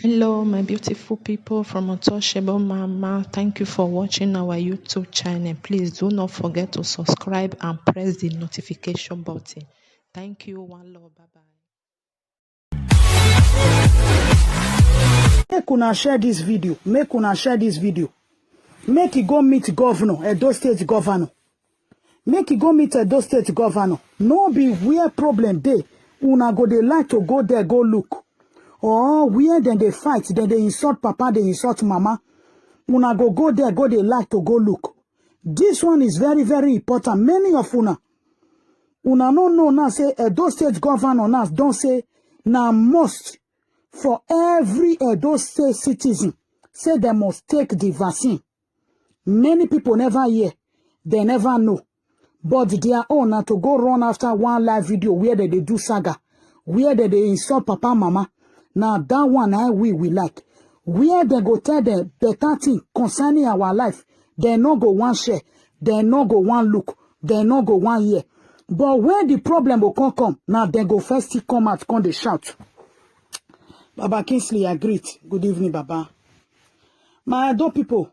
Hello, my beautiful people from Untouchable Mama. Thank you for watching our YouTube channel. Please do not forget to subscribe and press the notification button. Thank you. One love. Bye-bye. Make una share this video. Make una share this video. Make it go meet governor, Edo State governor. Make it go meet Edo State governor. No be where problem dey. Una go dey like to go there, go look. Or where then they fight, then they insult papa, they insult mama. Una go there, go they like to go look. This one is very, very important. Many of una no know now say Edo State governor now don't say now must for every Edo State citizen say they must take the vaccine. Many people never hear, they never know. But their own now to go run after one live video where they do saga, where they insult papa, mama. Now that one we like. Where they go tell the better thing concerning our life, they no go one share, they no go one look, they no go one hear. But when the problem will come, now they go first come out, come they shout. Baba Kingsley, I greet. Good evening, Baba. My adult people,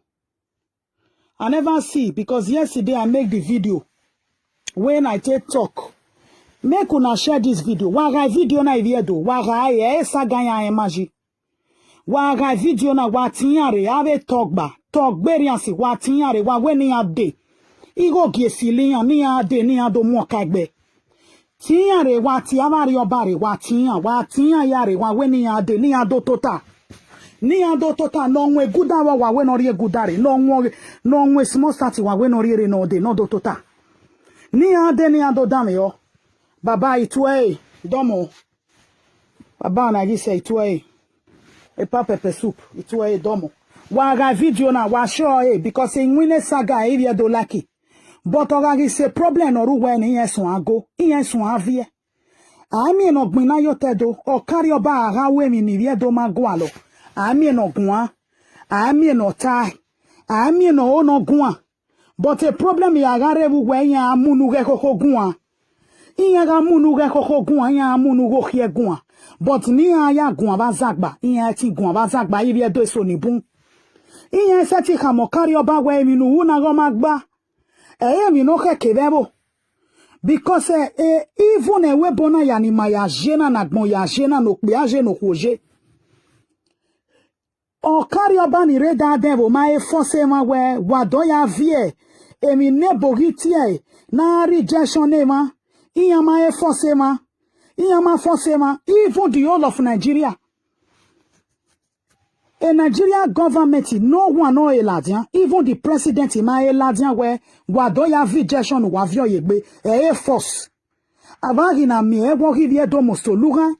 I never see because yesterday I make the video when I take talk. Make una share this video. Waga video na iviedo. Waga esa ganya emaji. Waga video na watinyare ave talkba. Talk beriansi watinyare wa weni ade. Igo giesilian ni ade ni ado mwakagbe. Tinyare wati avari obare watinya yare wa weni ade ni ado tota. Ni ado tota nongwe gudawa wa wenori gudare. Nongwe small stati wa wenori no de no do tota. Ni ade ni ado dame yo. Baba itwe domo. Baba na gi say itwe. E pa pepper soup itwe domo. Waga video na wa show because in win saga if you do lucky. But oga gi say problem oru we ni yen sun ago, yen sun avie. Ami no gbin na yo tedo o carry oba ara we mi ni vie do ma go alo. Ami no gun ami no tai. Ami no no gun. But a problem ya gare bu we yan amunu ge koko gun. Iyaga munu ge koko gun ya munu go hie gun. But ni ya gun ba zagba, iya ti gun ba zagba ibi edo so ni bun. Iya se ti kamo carry oba we mi nu una go magba. Mi no keke bebo. Because even a webona ya ni maya jena na gbon ya jena no pe aje no koje. O carry oba ni reda devo ma e force ma we wado ya vie. Mi nebo gitie na rejection e ma. Iyama forcema, even the whole of Nigeria. A Nigeria government, no one no eladian, even the president in my eladian where wadoya vijection wavio yegbe, force. Avagina mi ewo hivye domosto luga.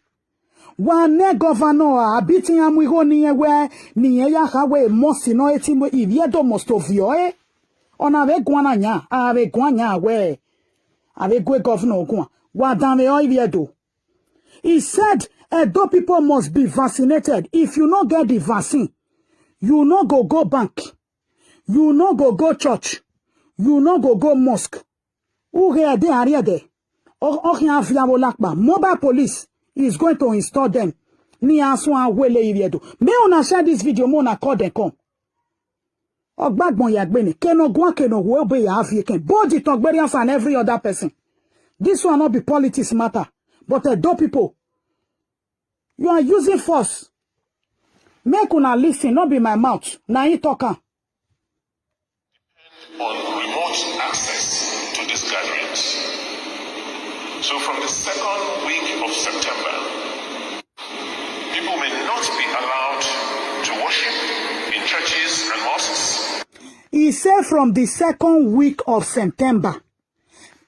Wane governor abiti amwiho niye we niye ya hawe mosi no etimo ivye domosto vio Ona guana nya, ave guanya we. Avec governor Ogua. Wadame Oiviedo. He said, Edo people must be vaccinated. If you not get the vaccine, you not go bank. You not go church. You not go mosque. Uge de ariade. Mobile police is going to install them. Ni aswa wele Iviedo. Me ona share this video, mo na call them come. Ogbagbon yagbeni keno gwa keno webe ya afieken body togberians and every other person. This will not be politics matter, but those people, you are using force. Make una listen, not be my mouth. Na you talking. On remote access to these gatherings. So from the second week of September, people may not be allowed to worship in churches and mosques. He said from the second week of September,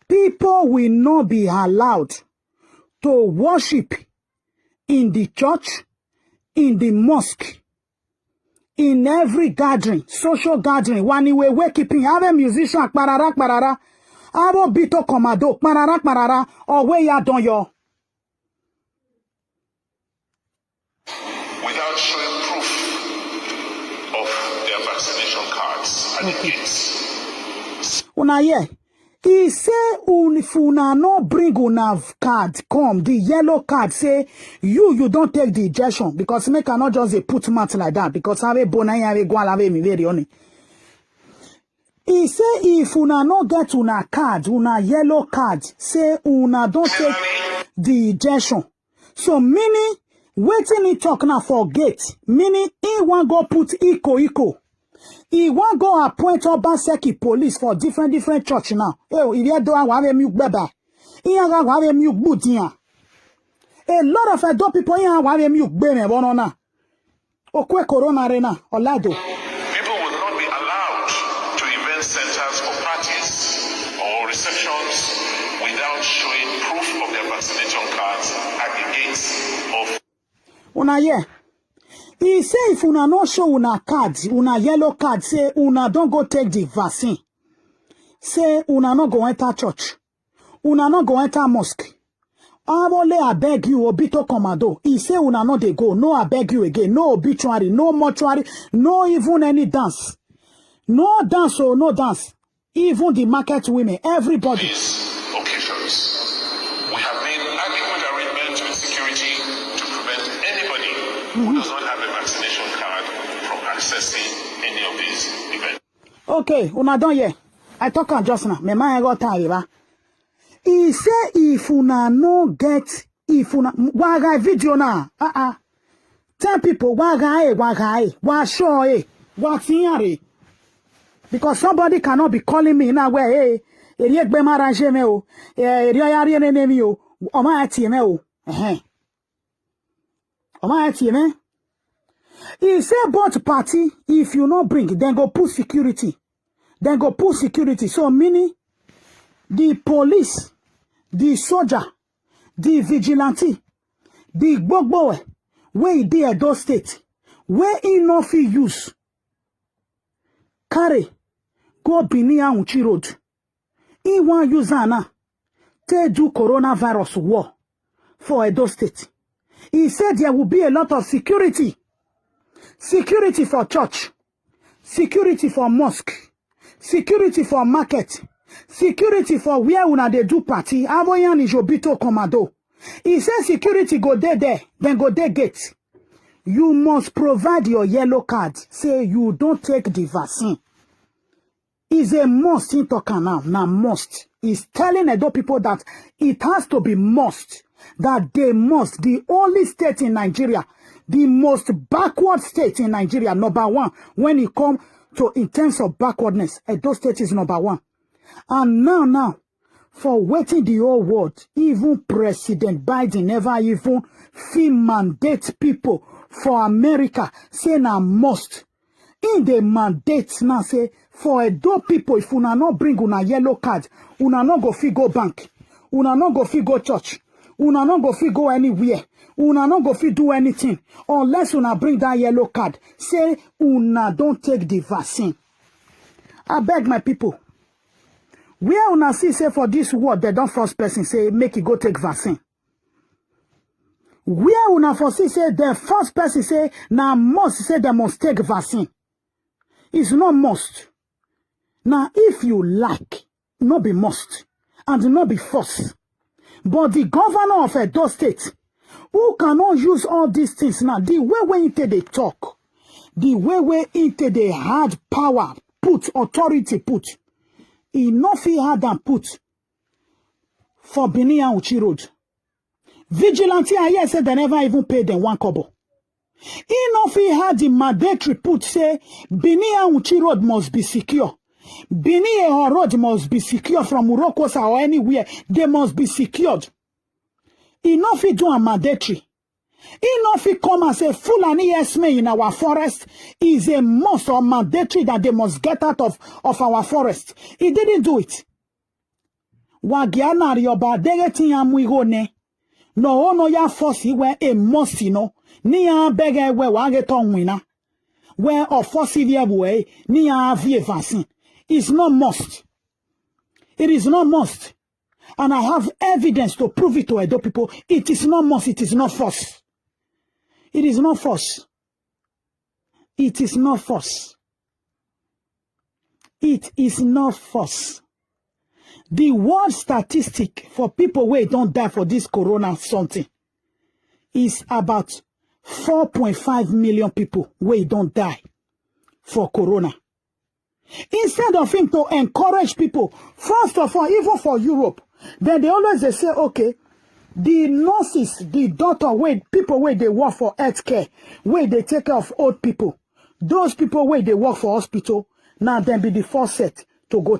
people will not be allowed to worship in the church, in the mosque, in every gathering, social gathering. When we were keeping, have a musician, parara, abo bito komado, parara, or where ya don yo. Without showing proof of their vaccination cards at the gates. Una ye. He say, if una no bring una card, come, the yellow card, say, you don't take the injection, because me cannot just dey put mat like that, because have bona have go have me very honey. He say, if una no get una card, una yellow card, say, una don't take the injection. So, meaning, waiting he talk now for gate, meaning, he want go put eco. He want go appoint Obaseki police for different church now. If you don't have a milk beba, he have a milk boot here. A lot of adult people here have a milk baby. Bonona. Okwe corona arena. Olado. People will not be allowed to event centers or parties or receptions without showing proof of their vaccination cards at the gates of. Una yeah. He say if una not show una card, una yellow card, say una don't go take the vaccine. Say una not go enter church. Una not go enter mosque. Abole I beg you, obito commando. He say una not they go. No, I beg you again. No obituary, no mortuary, no even any dance. No dance or no dance. Even the market women, everybody. These occasions, we have made adequate arrangements with security to prevent anybody who does not have a vaccination card from accessing any of these events. Okay, una done here. I talk on just now. Me man got time, he say if una no get, if una waga video na, 10 people wa show wa because somebody cannot be calling me now where eri egbe maranje me o, eri oyari ene mi o, o ma ati me o, o ma ati me. He say both party, if you no bring, then go put security. Then go put security. So meaning the police, the soldier, the vigilante, the gbogbo where they at those state, where in no fit use, carry, go Binia Uchi Road. He want use na to do coronavirus war for Edo State. He said there will be a lot of security. Security for church, security for mosque, security for market, security for where una they do party. Avoyan is Obito Commando. He says security go there, then go there gate. You must provide your yellow card. Say you don't take the vaccine. Is a must in talking now. Now must. He's telling Edo people that it has to be must. That they must. The only state in Nigeria, the most backward state in Nigeria, number one, when it comes to in terms of backwardness, Edo State is number one. And now, for waiting the whole world, even President Biden never even feel mandate people for America, say na must. In the mandate now say, for Edo people, if una not bring una yellow card, una not go fit go bank, una not go fit go church, una not go fit go anywhere, una not go fit do anything, unless una bring that yellow card. Say una don't take the vaccine. I beg my people, where una see say for this world, they don't force person say make it go take vaccine. Where una for see say the first person say now must say they must take vaccine. It's not must. Now if you like, not be must, and not be forced. But the governor of Edo State, who cannot use all these things now, the way into they talk, the way into they hard power, put authority put, enough he had than put for Binia Uchi Road. Vigilante, I hear said they never even paid them 1 kobo. Enough he had the mandatory put say Binia Uchi Road must be secure. Binia Road must be secure from Urokosa or anywhere. They must be secured. Enough he do a mandatory. Enough he come and say Fulani Esme in our forest is a must or mandatory that they must get out of our forest. He didn't do it. Wagiana rioba degeti amuigone. No ono ya force we a must no. Ni ya bege we wageton wina. Where or force way ni ya vie vaccine. It's not must. It is not must. And I have evidence to prove it to Edo people. It is not must. It is not force. It is not force. It is not force. It is not force. The world statistic for people who don't die for this corona something is about 4.5 million people who don't die for corona. Instead of him to encourage people, first of all, even for Europe, then they always say, okay, the nurses, the doctor, people where they work for healthcare, where they take care of old people, those people where they work for hospital, now then be the first set to go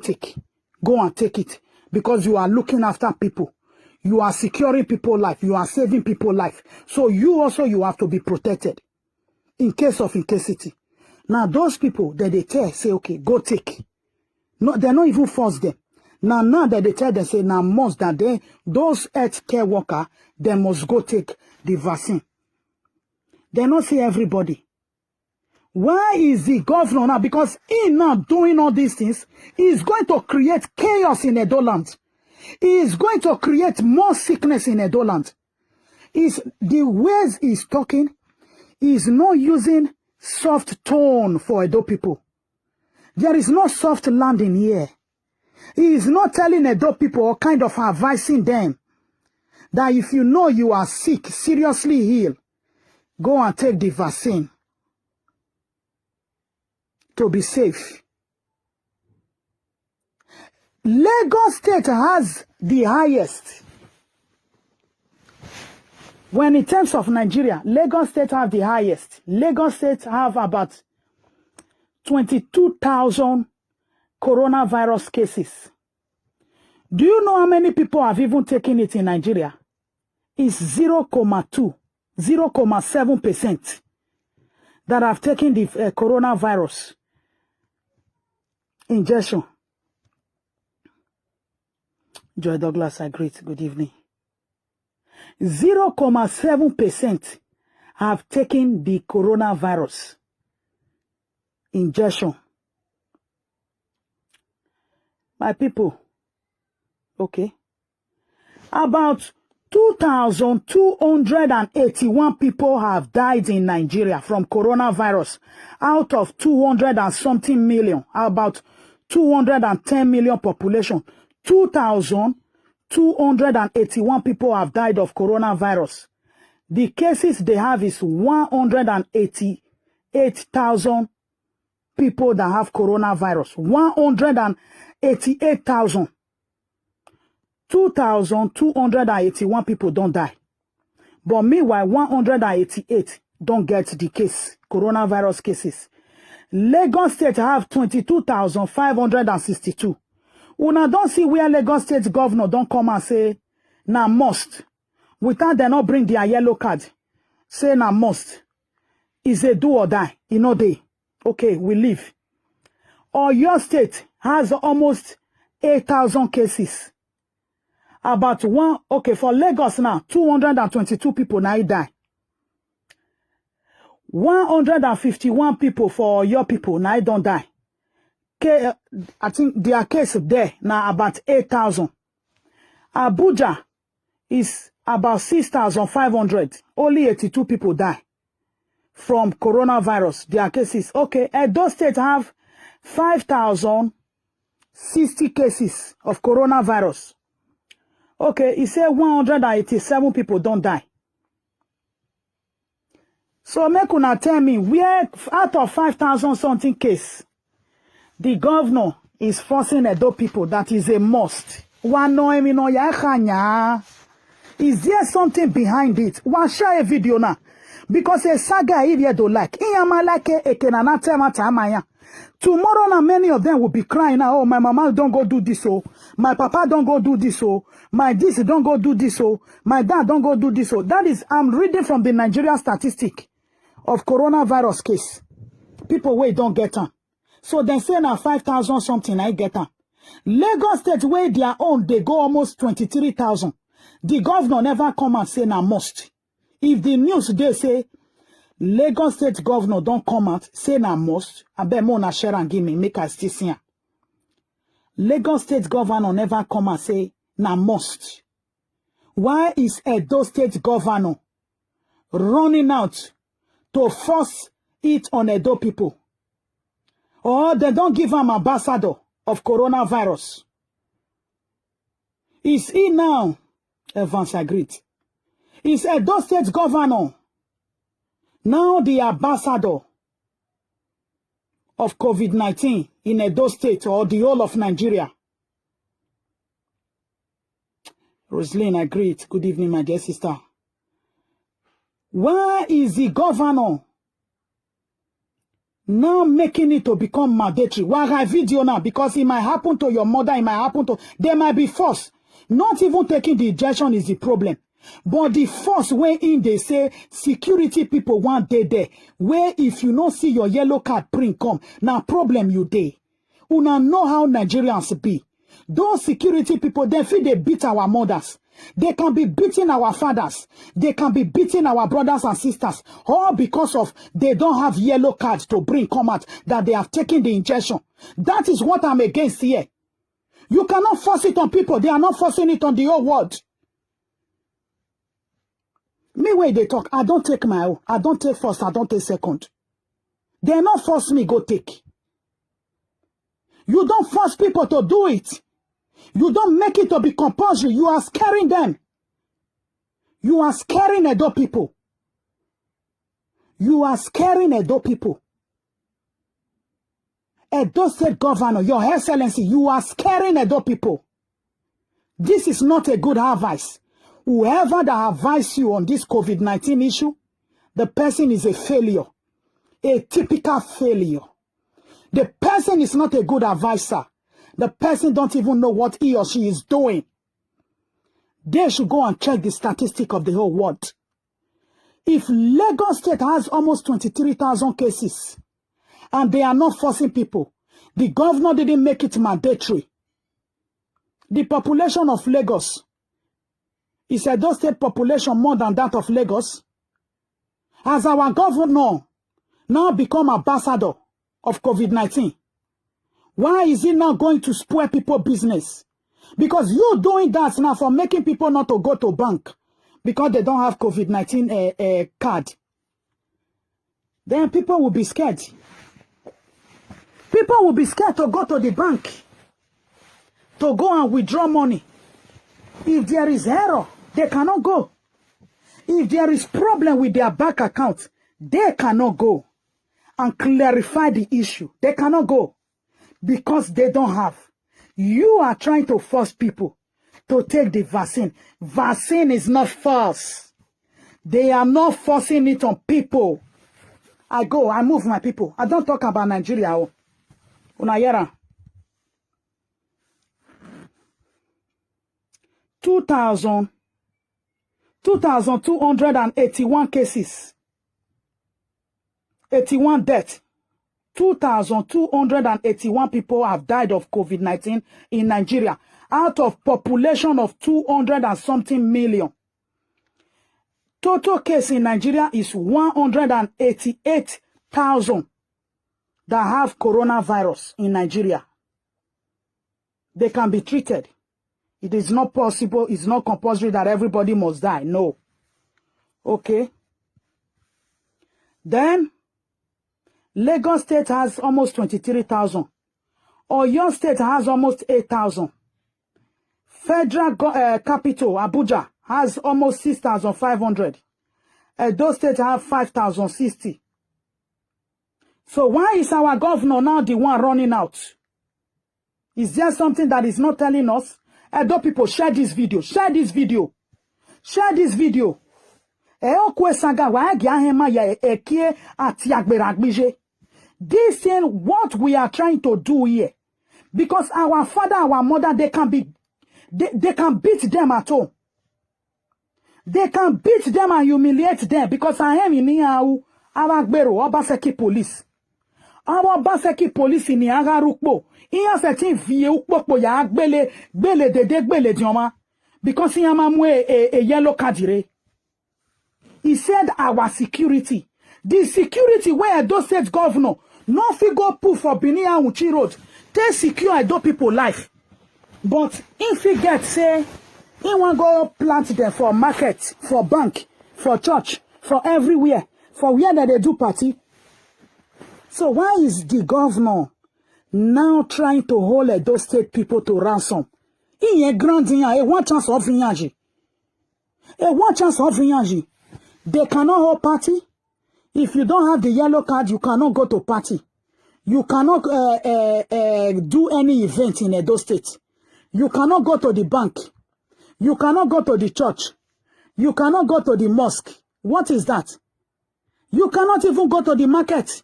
and take it, because you are looking after people, you are securing people's life, you are saving people's life. So you have to be protected in case of incasity. Now those people that they tell say, okay, go take. No, they're not even force them. Now that they tell them say now must that those healthcare workers they must go take the vaccine. They not say everybody. Why is the governor now? Because he not doing all these things, he's going to create chaos in Edo land. He is going to create more sickness in Edo land. Is the ways he's talking, he's not using soft tone for Edo people. There is no soft landing here. He is not telling Edo people or kind of advising them that if you know you are sick, seriously ill, go and take the vaccine to be safe. Lagos State has the highest. When in terms of Nigeria, Lagos State have the highest. Lagos State have about 22,000 coronavirus cases. Do you know how many people have even taken it in Nigeria? It's 0.7% that have taken the coronavirus injection. Joy Douglas, I greet. Good evening. 0.7% have taken the coronavirus injection. My people, okay. About 2,281 people have died in Nigeria from coronavirus out of 200 and something million, about 210 million population. 2,281 people have died of coronavirus. The cases they have is 188,000 people that have coronavirus. 188,000. 2,281 people don't die. But meanwhile, 188 don't get the case, coronavirus cases. Lagos State have 22,562. Una don't see where Lagos State governor don't come and say, na must. Without they not bring their yellow card. Say na must. Is a do or die. You know they. Okay, we leave. Or your state has almost 8,000 cases. About one, okay, for Lagos now, 222 people now die. 151 people for your people now don't die. I think their case there now about 8,000. Abuja is about 6,500. Only 82 people die from coronavirus. Their cases. Okay, Edo State have 5,060 cases of coronavirus. Okay, he said 187 people don't die. So make una tell me where out of 5,000 something case, the governor is forcing Edo people that is a must. Is there something behind it? One share a video now. Because a saga here don't like. Tomorrow now many of them will be crying now, oh, my mama don't go do this, oh, my papa don't go do this, oh, my this don't go do this, oh, my dad don't go do this, oh. That is, I'm reading from the Nigeria statistic of coronavirus case. People wait don't get them. So they say now 5,000 something I get them. Lagos State where their own, they go almost 23,000. The governor never come and say now must. If the news they say Lagos State governor don't come out, say na must, I bet more na share and give me, make us still see. Lagos State governor never come and say na must. Why is Edo State governor running out to force it on Edo people? Or they don't give him ambassador of coronavirus. Is he now? Evans agreed. Is Edo State governor now the ambassador of COVID-19 in Edo State or the whole of Nigeria? Roslyn agreed. Good evening, my dear sister. Why is the governor now making it to become mandatory? Why I video now? Because it might happen to your mother, it might happen to... They might be forced. Not even taking the injection is the problem. But the force way in, they say security people want day there. Where if you not see your yellow card print come, now problem you day. Una know how Nigerians be. Those security people, they feel they beat our mothers. They can be beating our fathers. They can be beating our brothers and sisters. All because of they don't have yellow cards to bring come out that they have taken the injection. That is what I'm against here. You cannot force it on people. They are not forcing it on the whole world. Me when they talk, I don't take my own. I don't take first. I don't take second. They are not force me go take. You don't force people to do it. You don't make it to be compulsory. You are scaring them. You are scaring Edo people. You are scaring Edo people. Edo State Governor, Your Excellency, you are scaring Edo people. This is not a good advice. Whoever that advised you on this COVID-19 issue, the person is a failure. A typical failure. The person is not a good advisor. The person don't even know what he or she is doing. They should go and check the statistic of the whole world. If Lagos State has almost 23,000 cases and they are not forcing people, the governor didn't make it mandatory. The population of Lagos is Edo State population more than that of Lagos. As our governor now become ambassador of COVID-19, why is he now going to spoil people business? Because you doing that now for making people not to go to bank because they don't have COVID-19 card. Then people will be scared. People will be scared to go to the bank to go and withdraw money. If there is error, they cannot go. If there is problem with their bank account, they cannot go and clarify the issue. They cannot go. Because they don't have. You are trying to force people to take the vaccine. Vaccine is not false. They are not forcing it on people. I move my people. I don't talk about Nigeria. Unayera. 2,281 cases. 81 deaths. 2,281 people have died of COVID-19 in Nigeria out of population of 200 and something million. Total case in Nigeria is 188,000 that have coronavirus in Nigeria. They can be treated. It is not possible, it's not compulsory that everybody must die. No. Okay. Then Lagos State has almost 23,000. Oyo State has almost 8,000. Federal capital, Abuja, has almost 6,500. Edo State have 5,060. So why is our governor now the one running out? Is there something that is not telling us? Edo people, share this video. Share this video. Share this video. This thing, what we are trying to do here, because our father, our mother, they can beat them at home. They can beat them and humiliate them because I am in our Obaseki police. Our Obaseki police in Agarukbo. He has a thing via Ukpo ya gbele dioma because he am a yellow kadire. He said our security. The security where Edo State governor no figure put for Benin and Uchi Road. They secure Edo people life. But if he get say he want go plant them for market, for bank, for church, for everywhere, for where they do party. So why is the governor now trying to hold Edo State people to ransom? Iye grand a one chance of Vinyaji. A one chance of Vinyaji. They cannot hold party. If you don't have the yellow card, you cannot go to party. You cannot do any event in Edo State. You cannot go to the bank. You cannot go to the church. You cannot go to the mosque. What is that? You cannot even go to the market,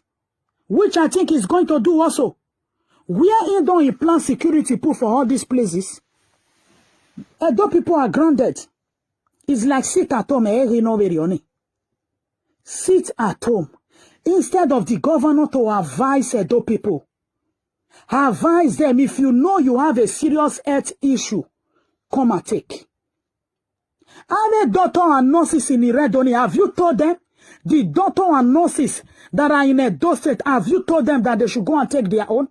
which I think is going to do also. Where in don't you plan security put for all these places? Edo people are grounded. It's like sit at home, sit at home. Instead of the governor to advise Edo people, advise them if you know you have a serious health issue, come and take. Have a doctor and nurses in Iredoni, have you told them? The doctor and nurses that are in Edo State, have you told them that they should go and take their own?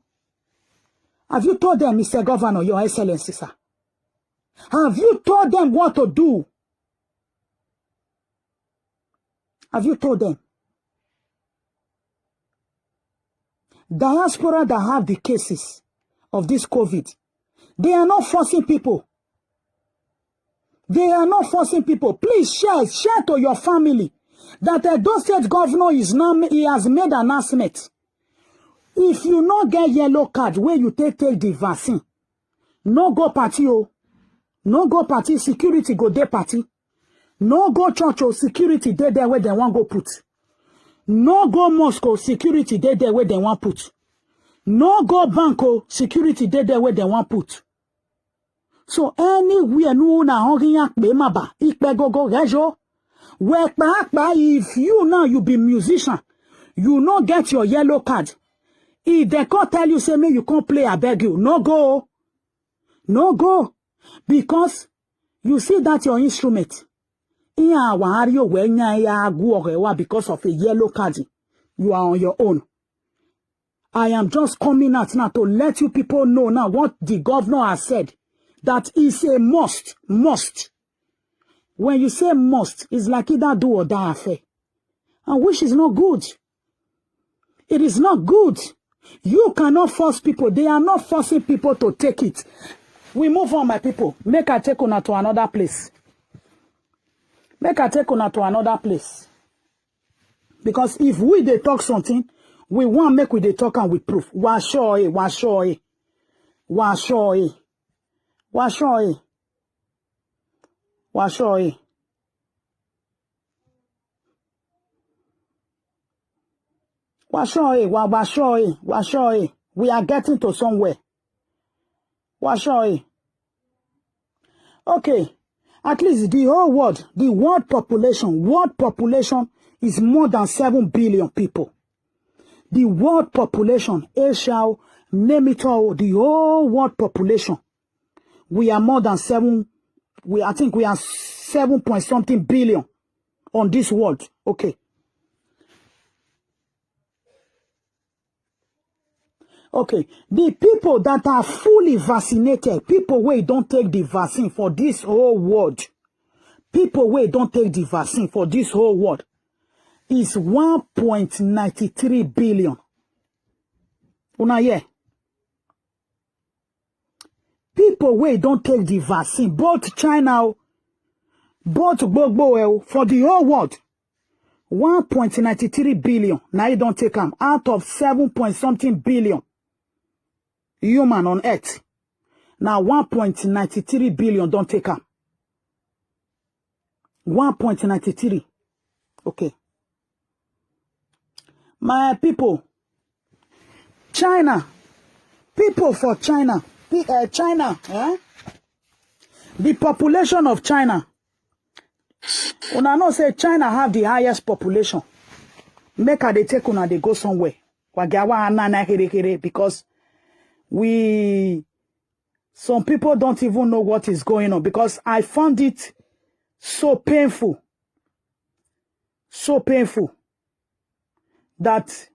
Have you told them, Mr. Governor, Your Excellency, sir? Have you told them what to do? Have you told them? Diaspora that have the cases of this COVID, they are not forcing people. They are not forcing people. Please share to your family that Edo State governor is now, he has made an announcement. If you not get yellow card where you take the vaccine, no go party, oh. No go party, security go day party. No go church or security day there where they want go put. No go mosque or security day there where they want put. No go bank or security day there where they want put. So anywhere no na hongiyak be maba ikpe go rejo. Where if you now you be musician, you not get your yellow card. If they can't tell you say me you can't play, I beg you. No go. No go. Because you see that your instrument. Because of a yellow card, you are on your own. I am just coming out now to let you people know now what the governor has said. That is a must. Must. When you say must, it's like either do or die affair. And which is not good. It is not good. You cannot force people. They are not forcing people to take it. We move on, my people. Make I take una to another place. Make I take una to another place. Because if we they talk something, we want make we they talk and with proof. Washoe. We are getting to somewhere. Washoe. Okay. At least the whole world, the world population is more than 7 billion people. The world population, Asia, name it all, the whole world population, we are more than 7, I think we are 7 point something billion on this world. Okay. Okay, the people that are fully vaccinated, people where don't take the vaccine for this whole world, people where don't take the vaccine for this whole world is 1.93 billion. Una yeah. People where don't take the vaccine, both China, both Gbogbo, for the whole world, 1.93 billion. Now you don't take them out of 7 point something billion human on earth. Now 1.93 billion don't take them. 1.93. Okay. My people, China, people for China, China, the population of China. Una know say China have the highest population. Make her they take una they go somewhere. Because some people don't even know what is going on. Because I found it so painful that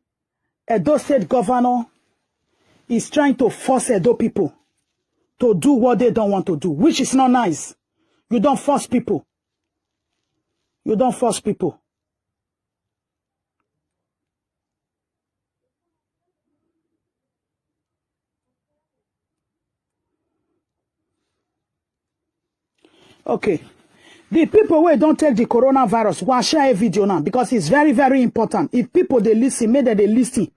Edo State governor is trying to force Edo people to do what they don't want to do, which is not nice. You don't force people. You don't force people. Okay. The people who don't take the coronavirus, we'll share a video now because it's very, very important. If people they listen, maybe they listen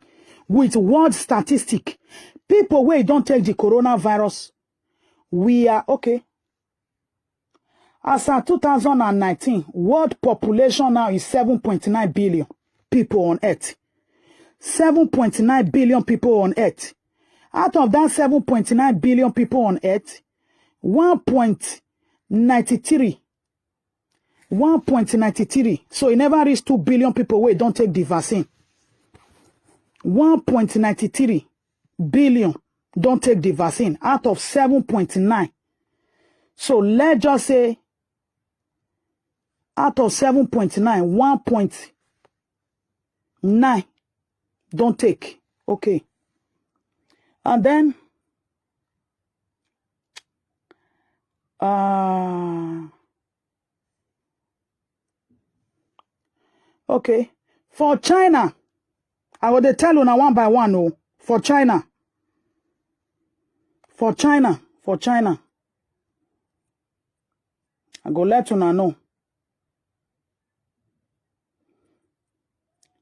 with world statistic. People who don't take the coronavirus, we are okay. As of 2019, world population now is 7.9 billion people on Earth. 7.9 billion people on Earth. Out of that 7.9 billion people on Earth, 1.93. So it never reached 2 billion people who don't take the vaccine. 1.93 billion don't take the vaccine out of 7.9. So let's just say out of 7.9, 1.9 don't take. Okay. And then okay. For China, I will tell you now one by one. Oh, for China. I go let you know.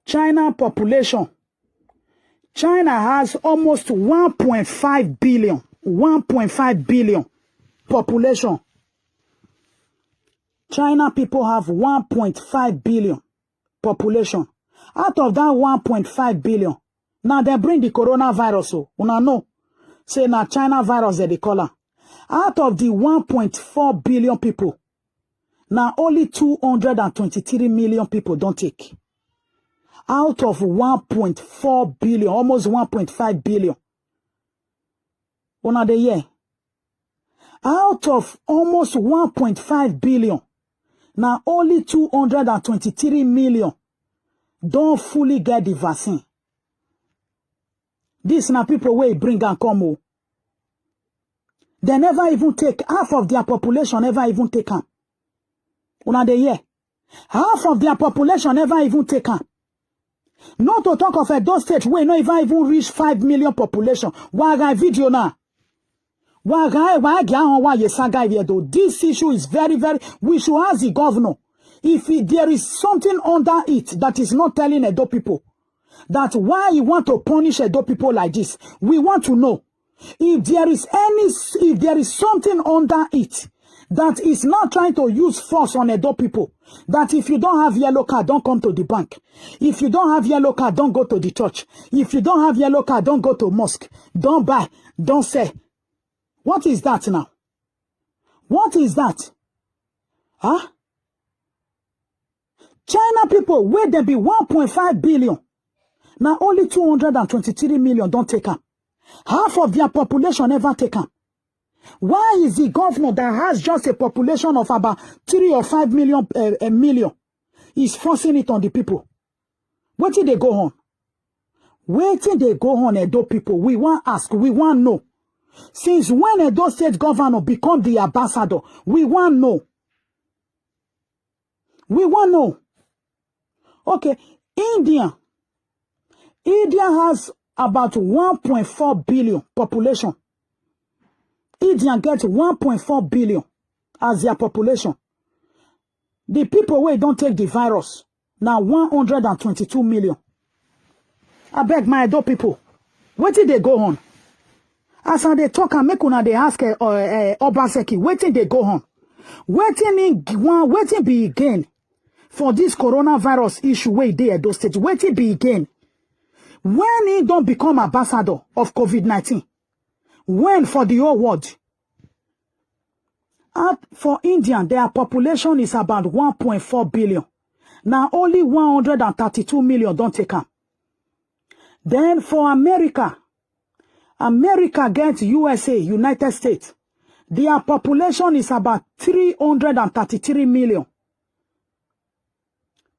China population. China has almost 1.5 billion. 1.5 billion population. China people have 1.5 billion population. Out of that 1.5 billion, now they bring the coronavirus. So, una know. Say now China virus they call her. Out of the 1.4 billion people, now only 223 million people don't take. Out of 1.4 billion, almost 1.5 billion. Una the year. Out of almost 1.5 billion, now only 223 million don't fully get the vaccine. This now people where bring and come. Oh. They never even take, half of their population never even take them. Una the year. Half of their population never even take them. Not to talk of those states where not even reach 5 million population. Why video now? This issue is very, very, we should ask the governor if there is something under it that is not telling Edo people that why you want to punish Edo people like this. We want to know if there is something under it that is not trying to use force on Edo people. That if you don't have yellow card, don't come to the bank. If you don't have yellow card, don't go to the church. If you don't have yellow card, don't go to mosque. Don't buy, don't sell. What is that now? What is that? Huh? China people, where there be 1.5 billion. Now only 223 million don't take them. Half of their population never take them. Why is the governor that has just a population of about 3 or 5 million is forcing it on the people? Where did they go on? Where did they go on, Edo people? We want ask, we want know. Since when Edo State governor become the ambassador, we want know. We want know. Okay, India has about 1.4 billion population. India gets 1.4 billion as their population. The people where don't take the virus, now 122 million. I beg my Edo people, where did they go on? As they talk and make una they ask Obaseki, where did they go on? Waiting be again for this coronavirus issue where they at those states. Waiting be again. When he don't become ambassador of COVID-19, when for the whole world, for India, their population is about 1.4 billion. Now only 132 million don't take them. Then for America gets USA, United States. Their population is about 333 million.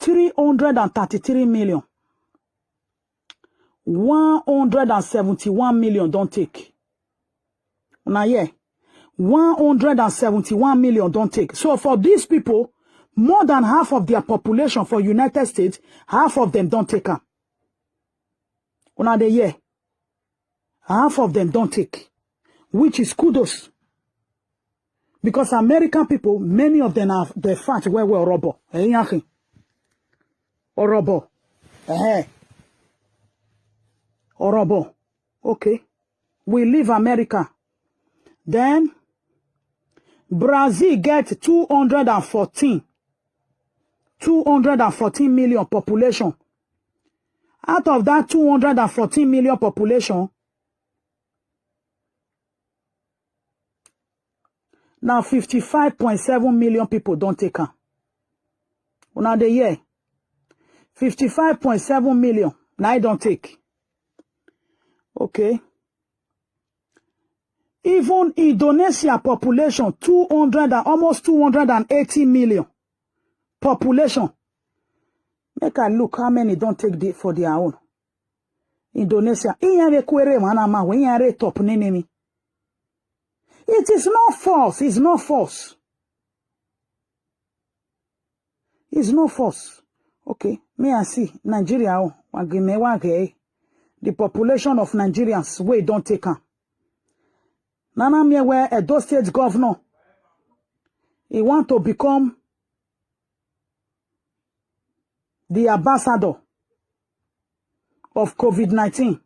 333 million. 171 million don't take. Now, yeah. 171 million don't take. So for these people, more than half of their population for United States, half of them don't take them. Now, yeah. Half of them don't take. Which is kudos. Because American people, many of them are the fat where we're robo. Orobo. Orobo. Okay. We leave America. Then Brazil gets 214 million population. Out of that 214 million population, now 55.7 million people don't take her. Now the year 55.7 million. Now I don't take. Okay. Even Indonesia population, almost 280 million population. Make I look how many don't take for their own. Indonesia. It is not false. It's not false. It's not false. Okay. May I see Nigeria? The population of Nigerians, we don't take her. Nana me where Edo State governor, he want to become the ambassador of COVID-19.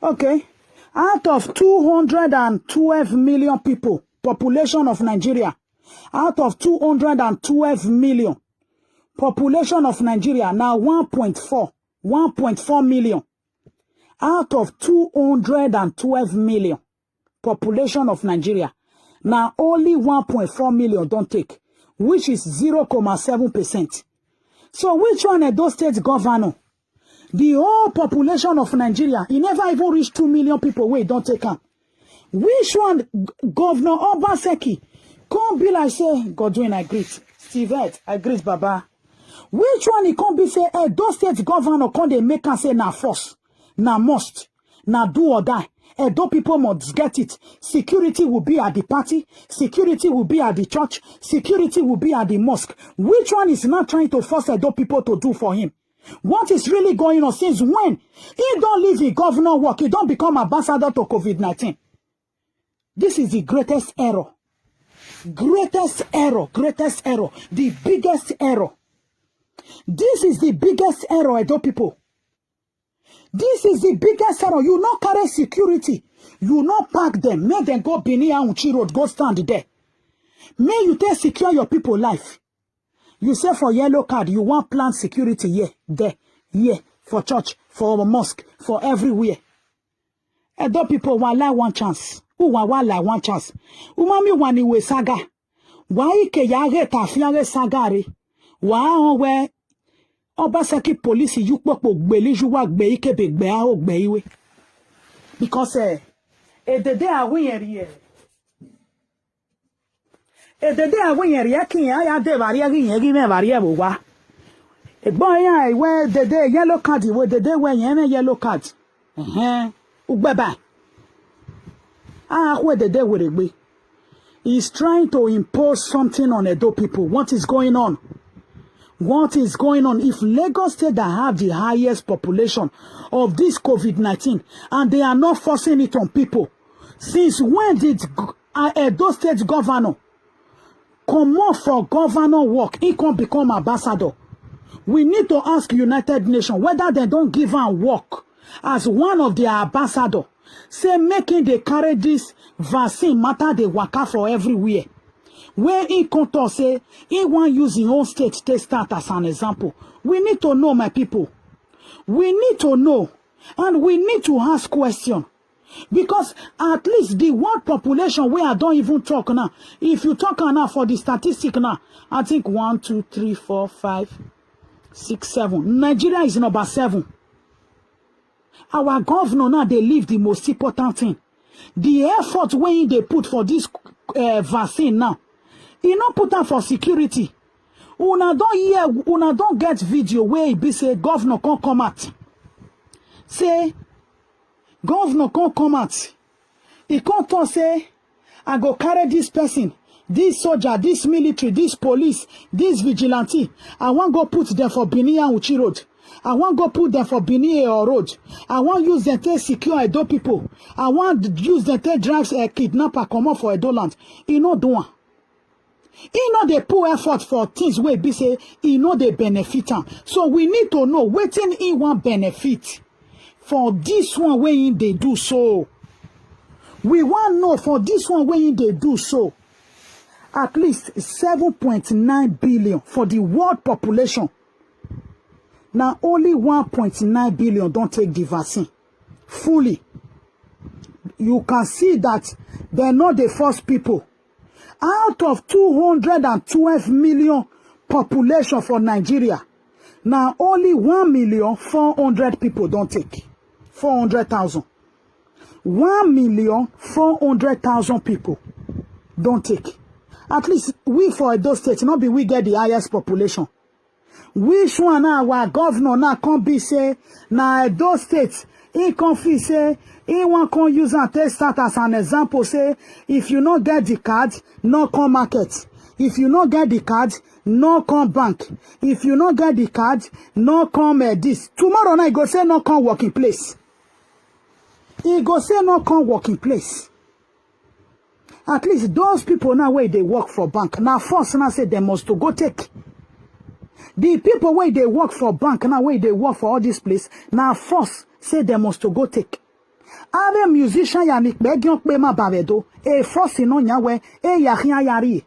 Okay. Out of 212 million people, population of Nigeria, out of 212 million, population of Nigeria, now 1.4 million. Out of 212 million, population of Nigeria, now only 1.4 million don't take, which is 0.7%. So which one of those states governor? The whole population of Nigeria, he never even reached 2 million people where don't take him. Which one, Governor Obaseki, can't be like say, Godwin, I greet. Steve Ed, I greet Baba. Which one he can't be say, those state governor can't they make and say, na force, na must, na do or die. Those people must get it. Security will be at the party. Security will be at the church. Security will be at the mosque. Which one is not trying to force those people to do for him? What is really going on since when? He don't leave the governor work. He don't become ambassador to COVID-19. This is the greatest error. Greatest error. Greatest error. The biggest error. This is the biggest error, Edo people. This is the biggest error. You not carry security. You not pack them. Make them go Bini and Uchi Road. Go stand there. May you take secure your people life. You say for yellow card, you want plant security here, there, here, for church, for mosque, for everywhere. Edo people want like one chance. Who want like one chance? Umami wani we saga. Why ke yage tafiare sagari? Why we Obaseki police you popo gbeli juwa gbe ike be gbe a o gbe iwe. Because the day I win here. The day I win here, I de varia give me varia bowa. A boy, I wear the day yellow card, with the day when you yellow card. Ugbeba. Where the day will it be? He's trying to impose something on Edo people. What is going on? What is going on? If Lagos State that have the highest population of this COVID-19 and they are not forcing it on people, since when did Edo State governor come off for governor work? He can become ambassador. We need to ask United Nations whether they don't give her work as one of their ambassador. Say making they carry this vaccine matter they waka for everywhere. Where he can't say he want use his own state to start as an example. We need to know, my people. We need to know, and we need to ask questions. Because at least the world population where I don't even talk now. If you talk now for the statistic now, I think 1, 2, 3, 4, 5, 6, 7. Nigeria is number 7. Our governor now, they leave the most important thing. The effort when they put for this vaccine now, he not put out for security. Una don't get video where he be say governor can't come out. Say governor can't come out. He can't talk say I go carry this person. this soldier, this military, this police, this vigilante, I want go put them for Benin and Uchi Road. I want go put them for Benin or Road. I want use them to secure Edo people. I want use them to drive a kidnapper come up for Edo land. You know doing. You know they put effort for things where be say you know they benefit them. So we need to know waiting in one benefit for this one when they do so. We want to know for this one when they do so. At least 7.9 billion for the world population. Now only 1.9 billion don't take the vaccine fully. You can see that they're not the first people. Out of 212 million population for Nigeria, now only 1,400,000 people don't take. 400,000. 1,400,000 people don't take. At least we for Edo State, not be we get the highest population. Which one now our governor now can't be say na Edo State he can't feel say he want to use and take start as an example say if you not get the card, no come market. If you not get the card, no come bank. If you not get the card, no come this. Tomorrow night go say no come working place. He go say no come working place. At least those people now where they work for bank. Now first now say they must to go take. The people where they work for bank now where they work for all this place. Now first say they must to go take. Ave musician yanik begyon pema bavedo. E first no nyawe e yahiya yari.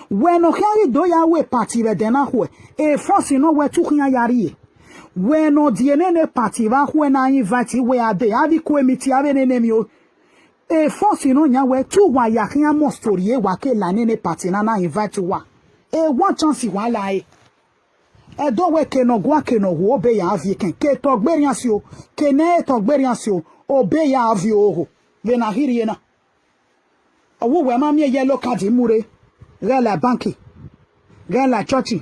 When no carry do yawe party ve dena hwe. E first no we tu hiya yari. When no dienene party va hwe na invite we ade. Adi kwe miti ave nene mio. E first no nyawe tu wa yahiya mo story e wake la nene party na invite wa. E one chance wa la e. E do we ke no gwa ke no wo be ya avi ken ke togberiansio ke ne togberiansio obe ya avi oho le na hiri na owo we ma mi yellow card mure re la banki re la church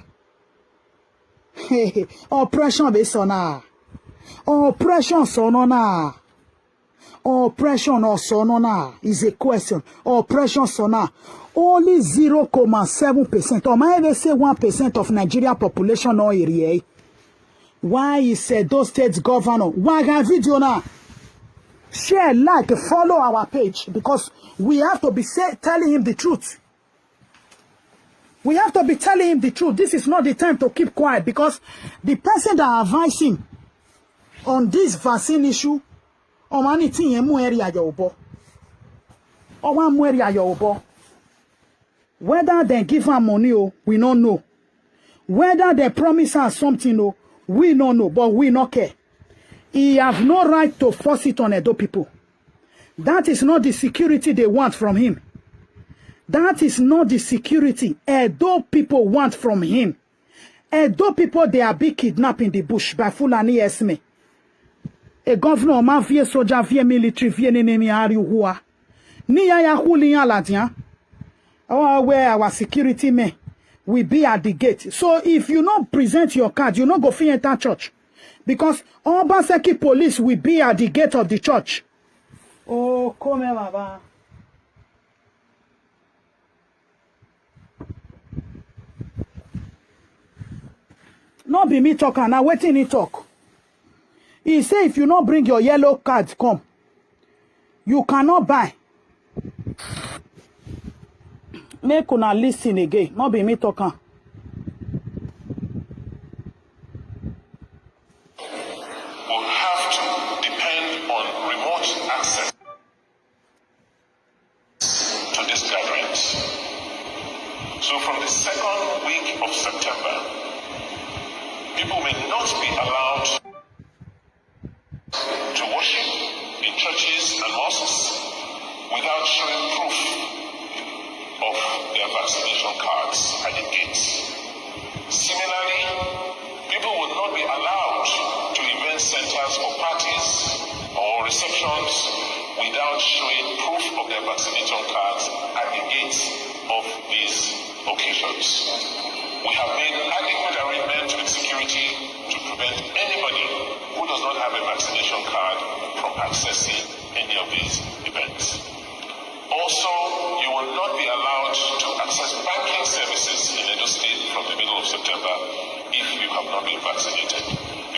oppression be so na oppression so no na oppression or so no na is a question oppression so na only 0.7% or might even say 1% of Nigeria population or area. Why is those states governor? Why have video now? Share, like, follow our page because we have to be telling him the truth. We have to be telling him the truth. This is not the time to keep quiet because the person that advised him on this vaccine issue, or anything emu area yobo, or one area yobo. Whether they give her money, we don't know. Whether they promise her something, we don't know, but we don't care. He have no right to force it on Edo people. That is not the security they want from him. That is not the security Edo people want from him. Edo people, they are being kidnapped in the bush by Fulani Esme. A governor, ma vie soldier, vie military, vie enemy, ari uhua. Ni ya huli ya ladian. Oh, where our security men will be at the gate. So if you not present your card, you not go fit enter church. Because Obaseki police will be at the gate of the church. Oh, come here, Baba. Not be me talking, now waiting he talk. He say if you not bring your yellow card, come. You cannot buy. Make una listen again, not be me talking. Will have to depend on remote access to these gatherings. So from the second week of September, people may not be allowed to worship in churches and mosques without showing proof of their vaccination cards at the gates. Similarly, people will not be allowed to event centers or parties or receptions without showing proof of their vaccination cards at the gates of these occasions. We have made adequate arrangements with security to prevent anybody who does not have a vaccination card from accessing any of these events. Also, you will not be allowed to access from the middle of September if you have not been vaccinated.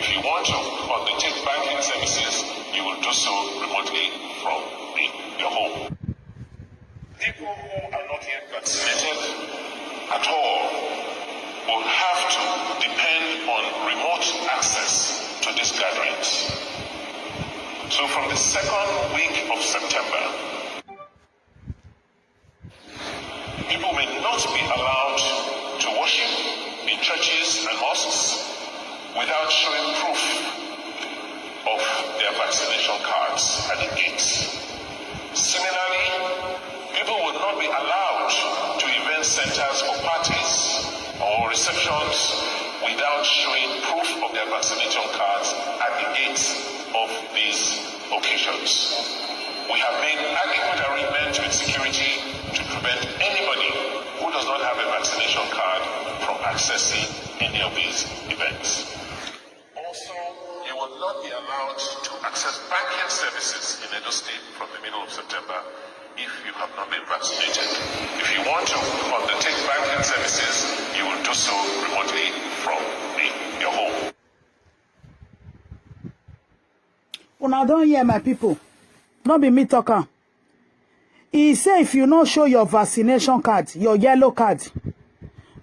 If you want to undertake banking services, you will do so remotely from your home. People who are not yet vaccinated at all will have to depend on remote access to these gatherings. So from the second week of September, people may not be allowed to worship in churches and mosques without showing proof of their vaccination cards at the gates. Similarly, people will not be allowed to event centers for parties or receptions without showing proof of their vaccination cards at the gates of these occasions. We have made adequate arrangements with security to prevent anybody who does not have a vaccination card from accessing any of these events. Also, you will not be allowed to access banking services in Edo State from the middle of September if you have not been vaccinated. If you want to undertake banking services, you will do so remotely from your home. Una don hear my people. Not be me talker. He say if you not show your vaccination card, your yellow card,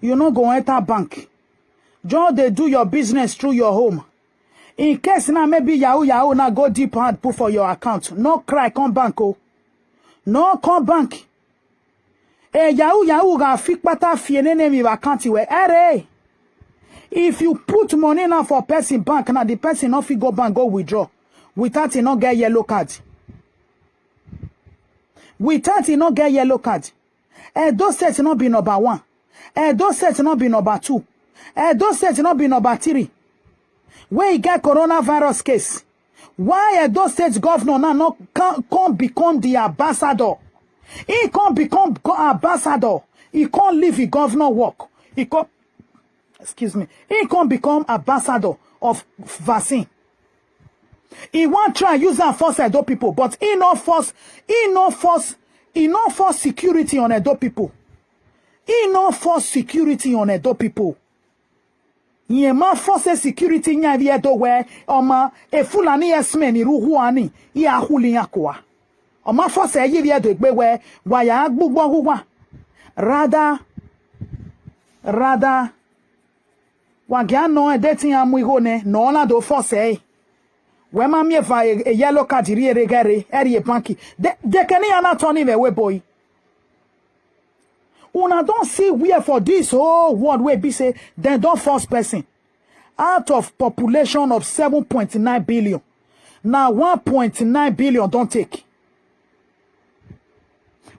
you not go enter bank. Just they do your business through your home. In case now maybe Yahoo now go deep hand put for your account. No cry, come bank oh. No come bank. Yahoo ga fik pata fienene mi account we. Ere. If you put money now for person bank now the person not fit go bank go withdraw. Without he not get yellow card. Without he not get yellow card. Those sets not be number 1. Those sets not be number 2. Those sets not be number 3. When he get coronavirus case, why Edo State governor now can't become the ambassador? He can't become ambassador. He can't leave the governor work. He can't become ambassador of vaccine. He won't try use and force Edo people, but he not force security on Edo people. He not force security on Edo people. Ye ma force security nya vi Edo we oma e fulani esme ni ruhu ani ya huli yakwa. Oma force ye vi Edo egbe we wa ya agbugbo huwa. Rather wa gya no edeti amu ihone no na do force we ma mi fa a yellow card ri regare eri banki de keni ana toni me we boy. Una don't see where for this whole world where be say then don't force person. Out of population of 7.9 billion. Now 1.9 billion don't take.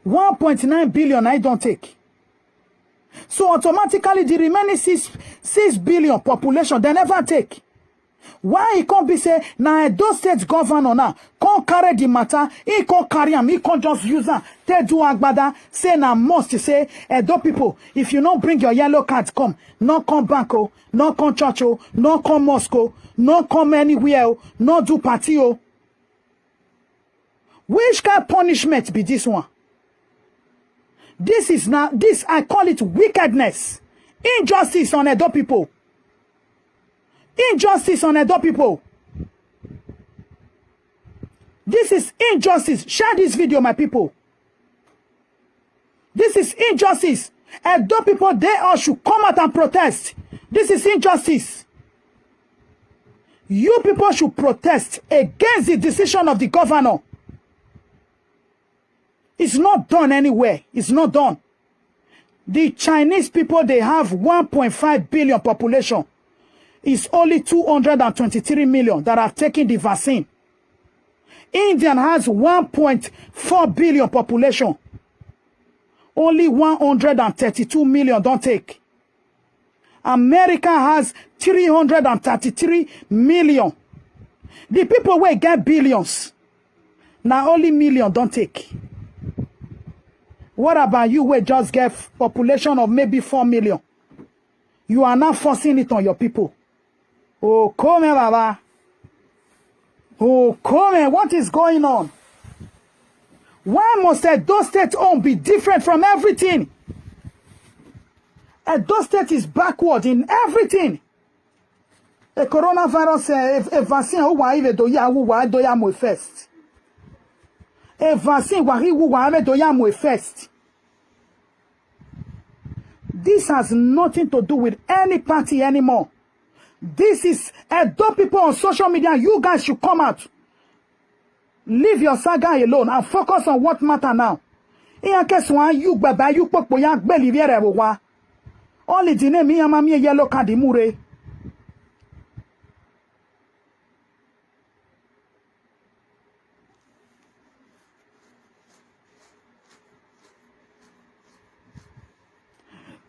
1.9 billion I don't take. So automatically the remaining 6 billion population they never take. Why he can't be say now Edo State governor now can't carry the matter, he can't carry him, he can't just use them. They do agbada say now must say Edo people, if you don't bring your yellow card, come, no come bank, oh, no come church, oh, no come Moscow, no come anywhere, oh, no do party. Oh. Which kind of punishment be this one? This is not this I call it wickedness, injustice on Edo people. Injustice on Edo people. This is injustice. Share this video, my people. This is injustice. Edo people, they all should come out and protest. This is injustice. You people should protest against the decision of the governor. It's not done anywhere. It's not done. The Chinese people, they have 1.5 billion population. It's only 223 million that have taken the vaccine. India has 1.4 billion population. Only 132 million don't take. America has 333 million. The people where get billions. Now only million don't take. What about you where just get population of maybe 4 million? You are now forcing it on your people. Oh, come here, Baba. Oh, come here. What is going on? Why must Edo State own be different from everything? Edo State is backward in everything. A coronavirus, a vaccine, who are even do ya who are do ya mo first. A vaccine, who are even do ya mo first. This has nothing to do with any party anymore. This is Edo people on social media. You guys should come out. Leave your saga alone and focus on what matter now. You baba you pokpo ya gbe liviere wa. Only the name me mama me yellow card mure.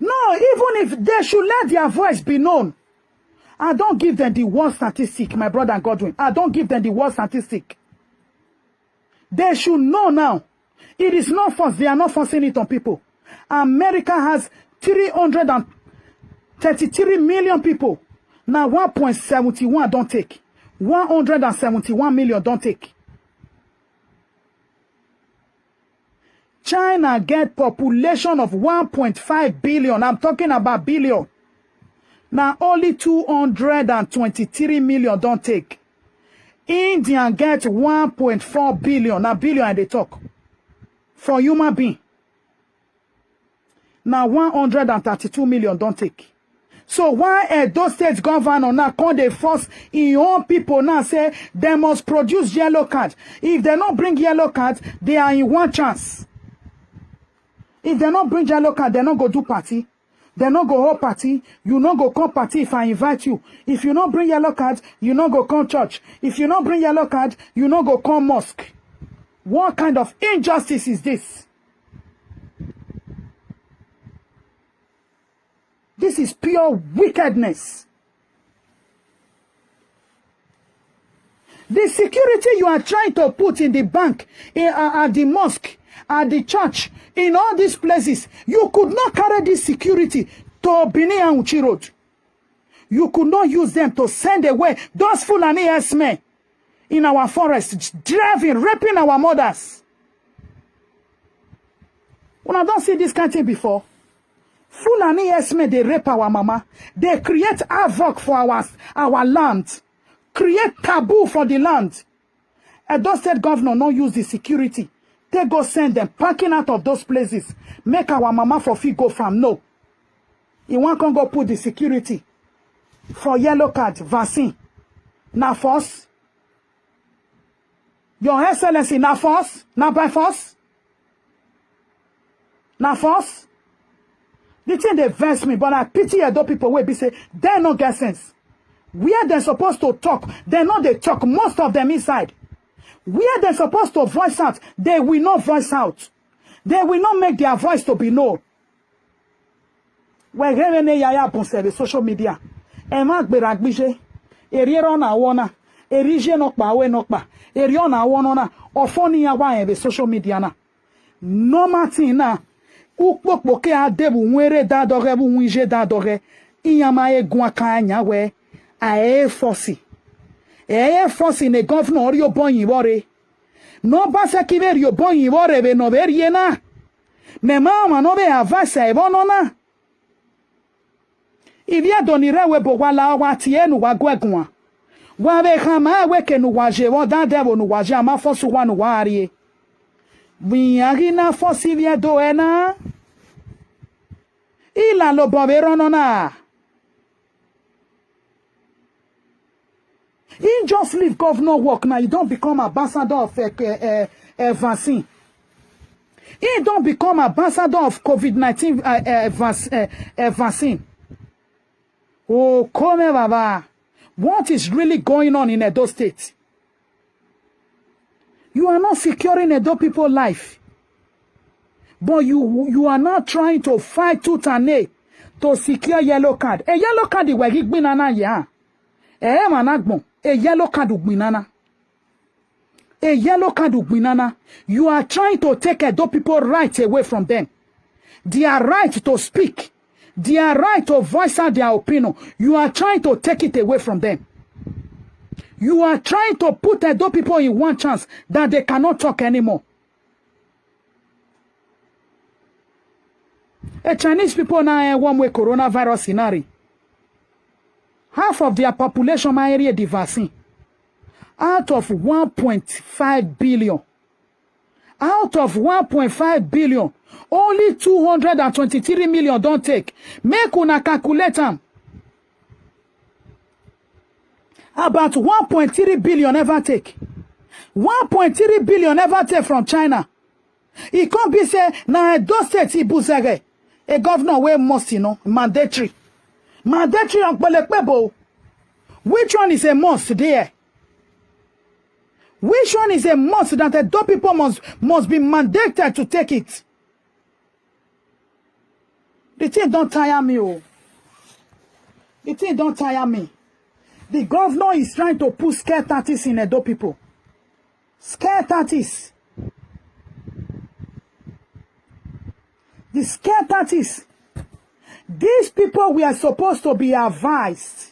No, even if they should let their voice be known. I don't give them the worst statistic, my brother Godwin. I don't give them the worst statistic. They should know now. It is not forced. They are not forcing it on people. America has 333 million people. Now 1.71 don't take. 171 million don't take. China get population of 1.5 billion. I'm talking about billion. Now only 223 million don't take. India get 1.4 billion. Now billion and they talk. For human being. Now 132 million don't take. So why Edo State governor now call they force in own people now say they must produce yellow card. If they not bring yellow card, they are in one chance. If they not bring yellow card, they not go do party. They not go hold party. You not go come party if I invite you. If you not bring yellow card, you not go come church. If you not bring yellow card, you not go come mosque. What kind of injustice is this? This is pure wickedness. The security you are trying to put in the bank, at the mosque, at the church, in all these places, you could not carry this security to Benin and Uchi Road. You could not use them to send away those Fulani herdsmen in our forests, driving, raping our mothers. When I don't see this kind of thing before, Fulani herdsmen, they rape our mama. They create havoc for our land. Create taboo for the land. Edo State governor not use the security. They go send them packing out of those places. Make our mama for fee go from no. You want to go put the security for yellow card vaccine. Now force. Your Excellency, now force. Now by force. Now force. The thing they vex me, but I pity Edo people where be say they no get sense. Where they're supposed to talk, they know they talk, most of them inside. Where they're supposed to voice out, they will not voice out. They will not make their voice to be known. When yaya the social media, Emma Beragbije, Eriona Wana, Erige Nokba, Wenokba, Eriona Wanona, or Phony Awa the social media. No Martina, Ukboke Adebu, Were Dadorebu, Wije Dadore, Iyamae Guacanya, where I forcey. Forcing a governor your boy wore. No Obaseki ver your boy wore be no veriena. Me mama no be avasa e bonona. Ivia donire we bo wala wa tie nu wa gwegun. Wa be khama we ke nu wa je wo da de nu wa je ama fosu wa nu wa arie. Binyari na fosi via do ena. Ila lo bo be ronona. He just leave governor work now. You don't become ambassador of vaccine. He don't become ambassador of COVID-19 vaccine. Oh, come baba. What is really going on in Edo State? You are not securing Edo people's life. But you are not trying to fight tooth and nail to secure yellow card. A yellow card is where he been na ya. Managbon. A yellow card ugbinana. A yellow card ugbinana. You are trying to take Edo people rights away from them. Their right to speak. Their right to voice out their opinion. You are trying to take it away from them. You are trying to put Edo people in one chance that they cannot talk anymore. Chinese people now one way coronavirus scenario. Half of their population might area the vaccine. Out of 1.5 billion. Out of 1.5 billion, only 223 million don't take. Make una calculate them. About 1.3 billion ever take. 1.3 billion ever take from China. It can't be say na Edo State Ibuzere. A governor wey must, mandatory. Mandatory on Pelekpebo. Which one is a must there? Which one is a must that Edo people must be mandated to take it? The thing don't tire me, oh. The thing don't tire me. The governor is trying to put scare tactics in Edo people. Scare tactics. The scare tactics. These people were supposed to be advised.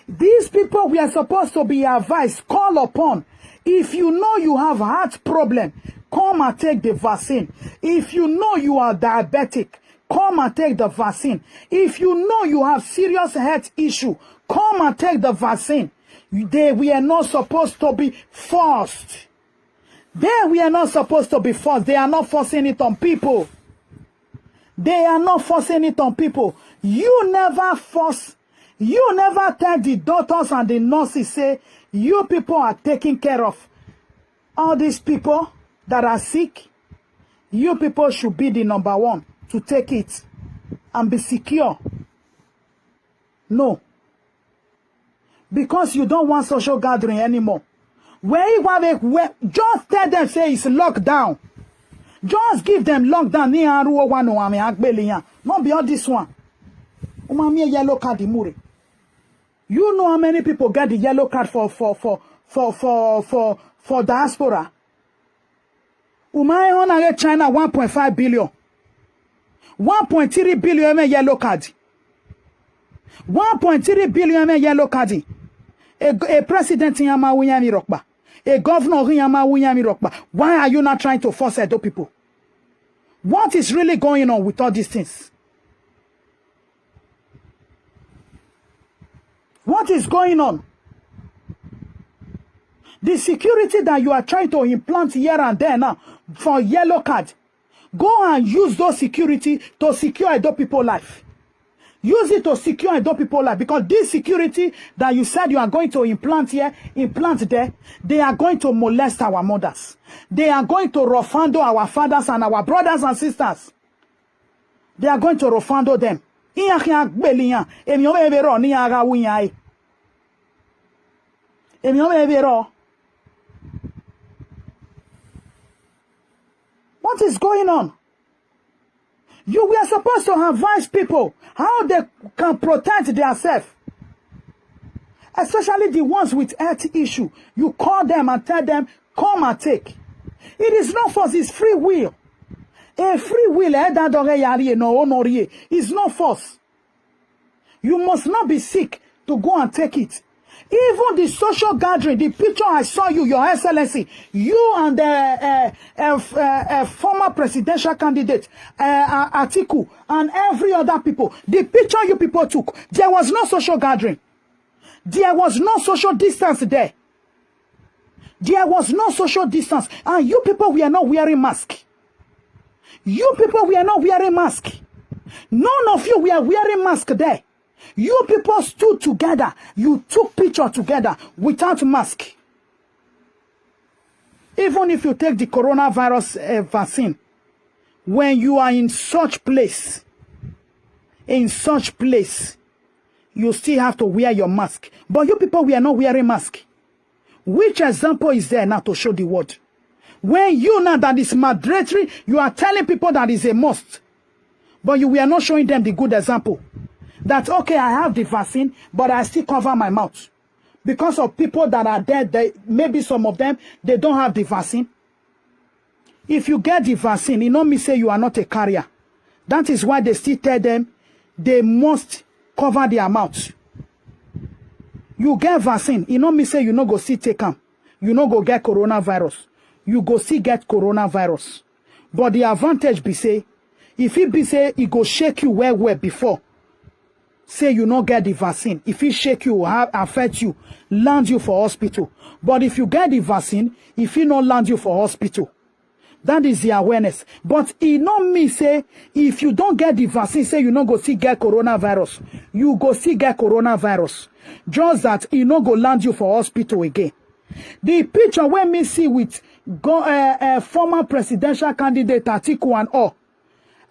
These people were supposed to be advised, call upon. If you know you have heart problem, come and take the vaccine. If you know you are diabetic, come and take the vaccine. If you know you have serious health issue, come and take the vaccine. They were not supposed to be forced. We are not supposed to be forced. They are not forcing it on people. They are not forcing it on people. You never force. You never tell the doctors and the nurses, say, you people are taking care of all these people that are sick. You people should be the number one to take it and be secure. No. Because you don't want social gathering anymore. Just tell them, say it's lockdown. Just give them lockdown. Not beyond this one. Yellow card. You know how many people get the yellow card for diaspora? China 1.5 billion. 1.3 billion yellow card. 1.3 billion yellow card. A president in Yama Rokba. A governor in Yama Rokba. Why are you not trying to force Edo people? What is really going on with all these things? What is going on? The security that you are trying to implant here and there now for yellow card, go and use those security to secure Edo people life. Use it to secure Edo people life, because this security that you said you are going to implant here, implant there, they are going to molest our mothers. They are going to rough-handle our fathers and our brothers and sisters. They are going to rough-handle them. What is going on? You were supposed to advise people how they can protect themselves. Especially the ones with health issue. You call them and tell them, come and take. It is not force, it's free will. A free will is not force. You must not be sick to go and take it. Even the social gathering, the picture I saw you, Your Excellency, you and the former presidential candidate, Atiku, and every other people, the picture you people took, there was no social gathering. There was no social distance there. There was no social distance. And you people were not wearing masks. You people were not wearing masks. None of you were wearing masks there. You people stood together. You took picture together without mask. Even if you take the coronavirus vaccine, when you are in such place, you still have to wear your mask. But you people, we are not wearing mask. Which example is there now to show the world? When you know that is mandatory, you are telling people that is a must. But you are not showing them the good example. That, okay, I have the vaccine, but I still cover my mouth. Because of people that are dead, maybe some of them, they don't have the vaccine. If you get the vaccine, it don't mean say you are not a carrier. That is why they still tell them they must cover their mouth. You get vaccine, it don't mean say you no go still take them. You no go get coronavirus. You go still get coronavirus. But the advantage be say, if it be say, it go shake you well before. Say you not get the vaccine. If it shake you, affect you, land you for hospital. But if you get the vaccine, if it not land you for hospital. That is the awareness. But it not mean say, if you don't get the vaccine, say you not go see get coronavirus. You go see get coronavirus. Just that it not go land you for hospital again. The picture when me see with former presidential candidate Atiku and all,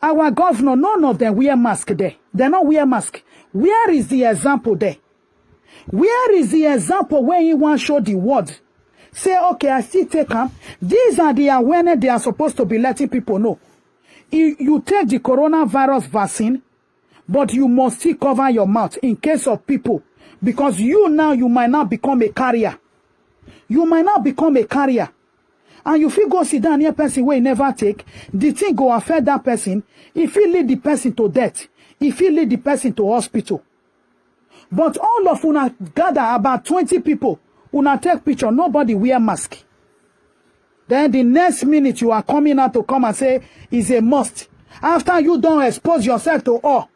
our governor, none of them wear mask there. They not wear mask. Where is the example there? Where is the example when you want to show the world? Say, okay, I still take them. These are the awareness they are supposed to be letting people know. You take the coronavirus vaccine, but you must still cover your mouth in case of people. Because you might not become a carrier. You might not become a carrier. And you feel go sit down near person where you never take, the thing go affect that person. If you lead the person to death, if you lead the person to hospital. But all of una gather about 20 people, una take picture, nobody wear mask. Then the next minute you are coming out to come and say it's a must. After you don't expose yourself to all.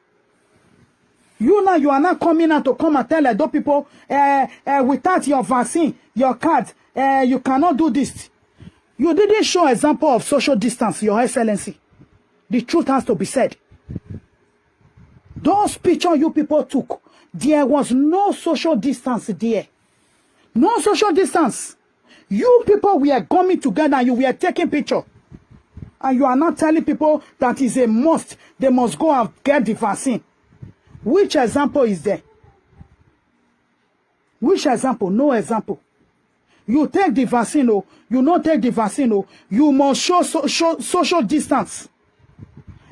You are not coming out to come and tell those people, without your vaccine, your card, you cannot do this. You didn't show example of social distance, Your Excellency. The truth has to be said. Those pictures you people took, there was no social distance there. No social distance. You people were coming together and you were taking picture. And you are not telling people that is a must. They must go and get the vaccine. Which example is there? Which example? No example. You take the vaccine, or you not take the vaccine, or you must show social distance.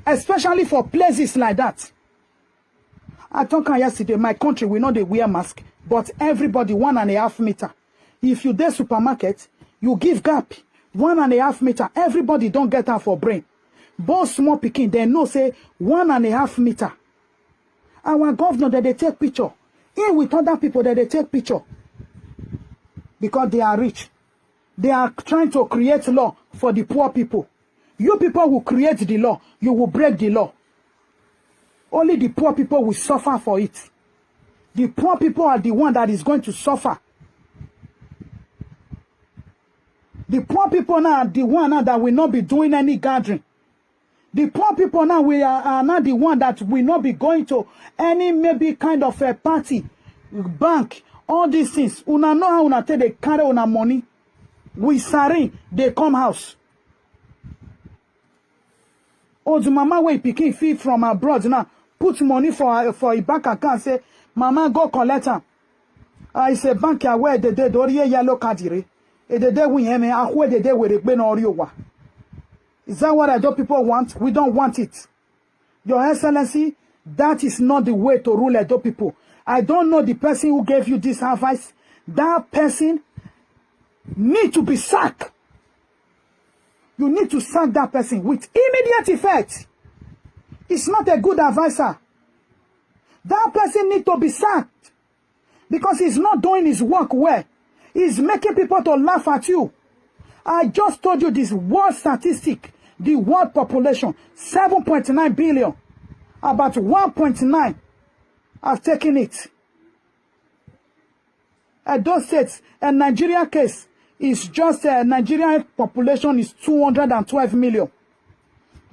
Especially for places like that. I told her yesterday, my country, we know they wear mask, but everybody 1.5 meter. If you dey supermarket, you give gap 1.5 meter. Everybody don't get out for brain. Both small pikin, they know say 1.5 meter. Our governor that they take picture. In with other people that they take picture. Because they are rich. They are trying to create law for the poor people. You people will create the law. You will break the law. Only the poor people will suffer for it. The poor people are the one that is going to suffer. The poor people now are the one now that will not be doing any gathering. The poor people now are not the one that will not be going to any maybe kind of a party, bank, all these things. Una know how una take they carry una money. We sari, they come house. Oh, the mama wey pikin fee from abroad now put money for a bank account. Say, mama go collect am. It's a bank where they doriye yellow cardire. E de we heme ahwe de we regbe na oriwa. Is that what other people want? We don't want it. Your Excellency, that is not the way to rule Edo people. I don't know the person who gave you this advice. That person need to be sacked. You need to sack that person with immediate effect. It's not a good advisor. That person need to be sacked because he's not doing his work well. He's making people to laugh at you. I just told you this world statistic. The world population, 7.9 billion. About 1.9 have taken it. Those states, a Nigeria case is just Nigerian population is 212 million.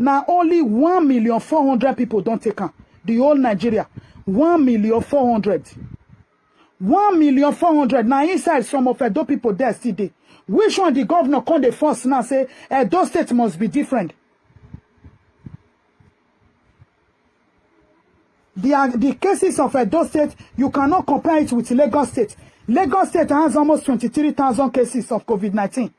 Now only 1,400,000 people don't take her. The whole Nigeria, 1,400,000. 1,400,000. Now inside some of those people there still dey. Which one the governor called the first now say those states must be different? The cases of those states, you cannot compare it with Lagos State. Lagos State has almost 23,000 cases of COVID-19.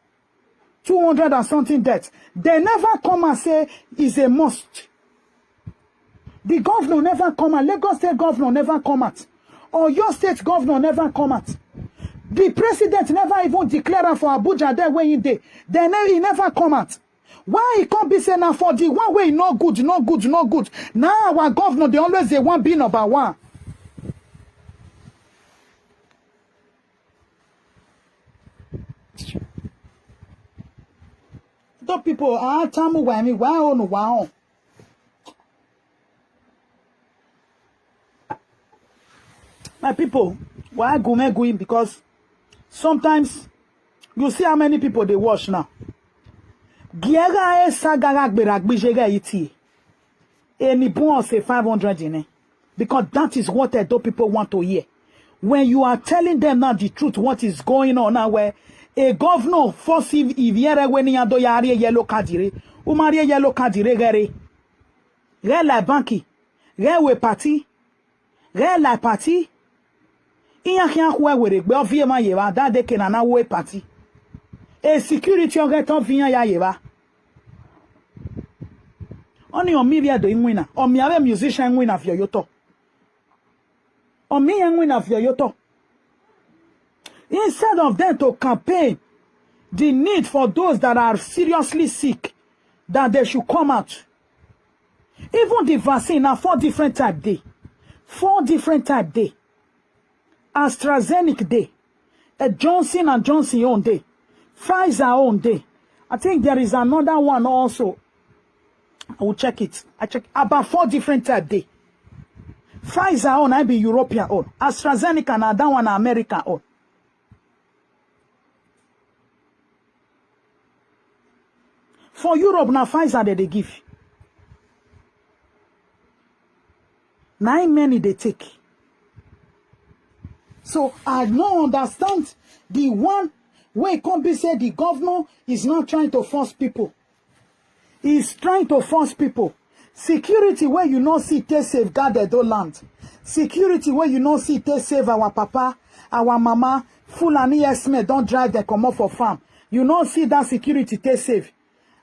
200 and something deaths. They never come and say it's a must. The governor never come out. Lagos State governor never come out. Or your state governor never come out. The president never even declare for Abuja there when he dey. He never come out. Why he can't be saying now for the one way no good, no good, no good. Now our governor, they always they want be number one. Those people are tamu wa mi wa on wa on. My people, why go me going? Because sometimes you see how many people they watch now. Giega e sagara gberagbijega iti. Any bon say 500 in it. Because that is what those people want to hear. When you are telling them now the truth, what is going on now, where a governor force if yere when you do yari yellow cardire, umari yellow cardire gere. Re la banki, re we party, re la party. Iya kia huwe were gbe ovie ma yewa da de kenana we party. E security ogeton vinya ya yewa. Oni omiria do inwina, omiare musician win of yoyoto. Omi win of yoyoto. Instead of them to campaign the need for those that are seriously sick, that they should come out. Even the vaccine are 4 different type day. 4 different type day. AstraZeneca day. A Johnson & Johnson own day. Pfizer own day. I think there is another one also. I will check it. I check about 4 different type day. Pfizer own, I be European own. AstraZeneca and that one American own. For Europe, now Pfizer they give. 9 many they take. So I don't understand the one where it can't be said the governor is not trying to force people. He's trying to force people. Security where you not see they safeguard the land. Security where you not see they save our papa, our mama, Fulani Esme don't drive them come up for farm. You not see that security they save.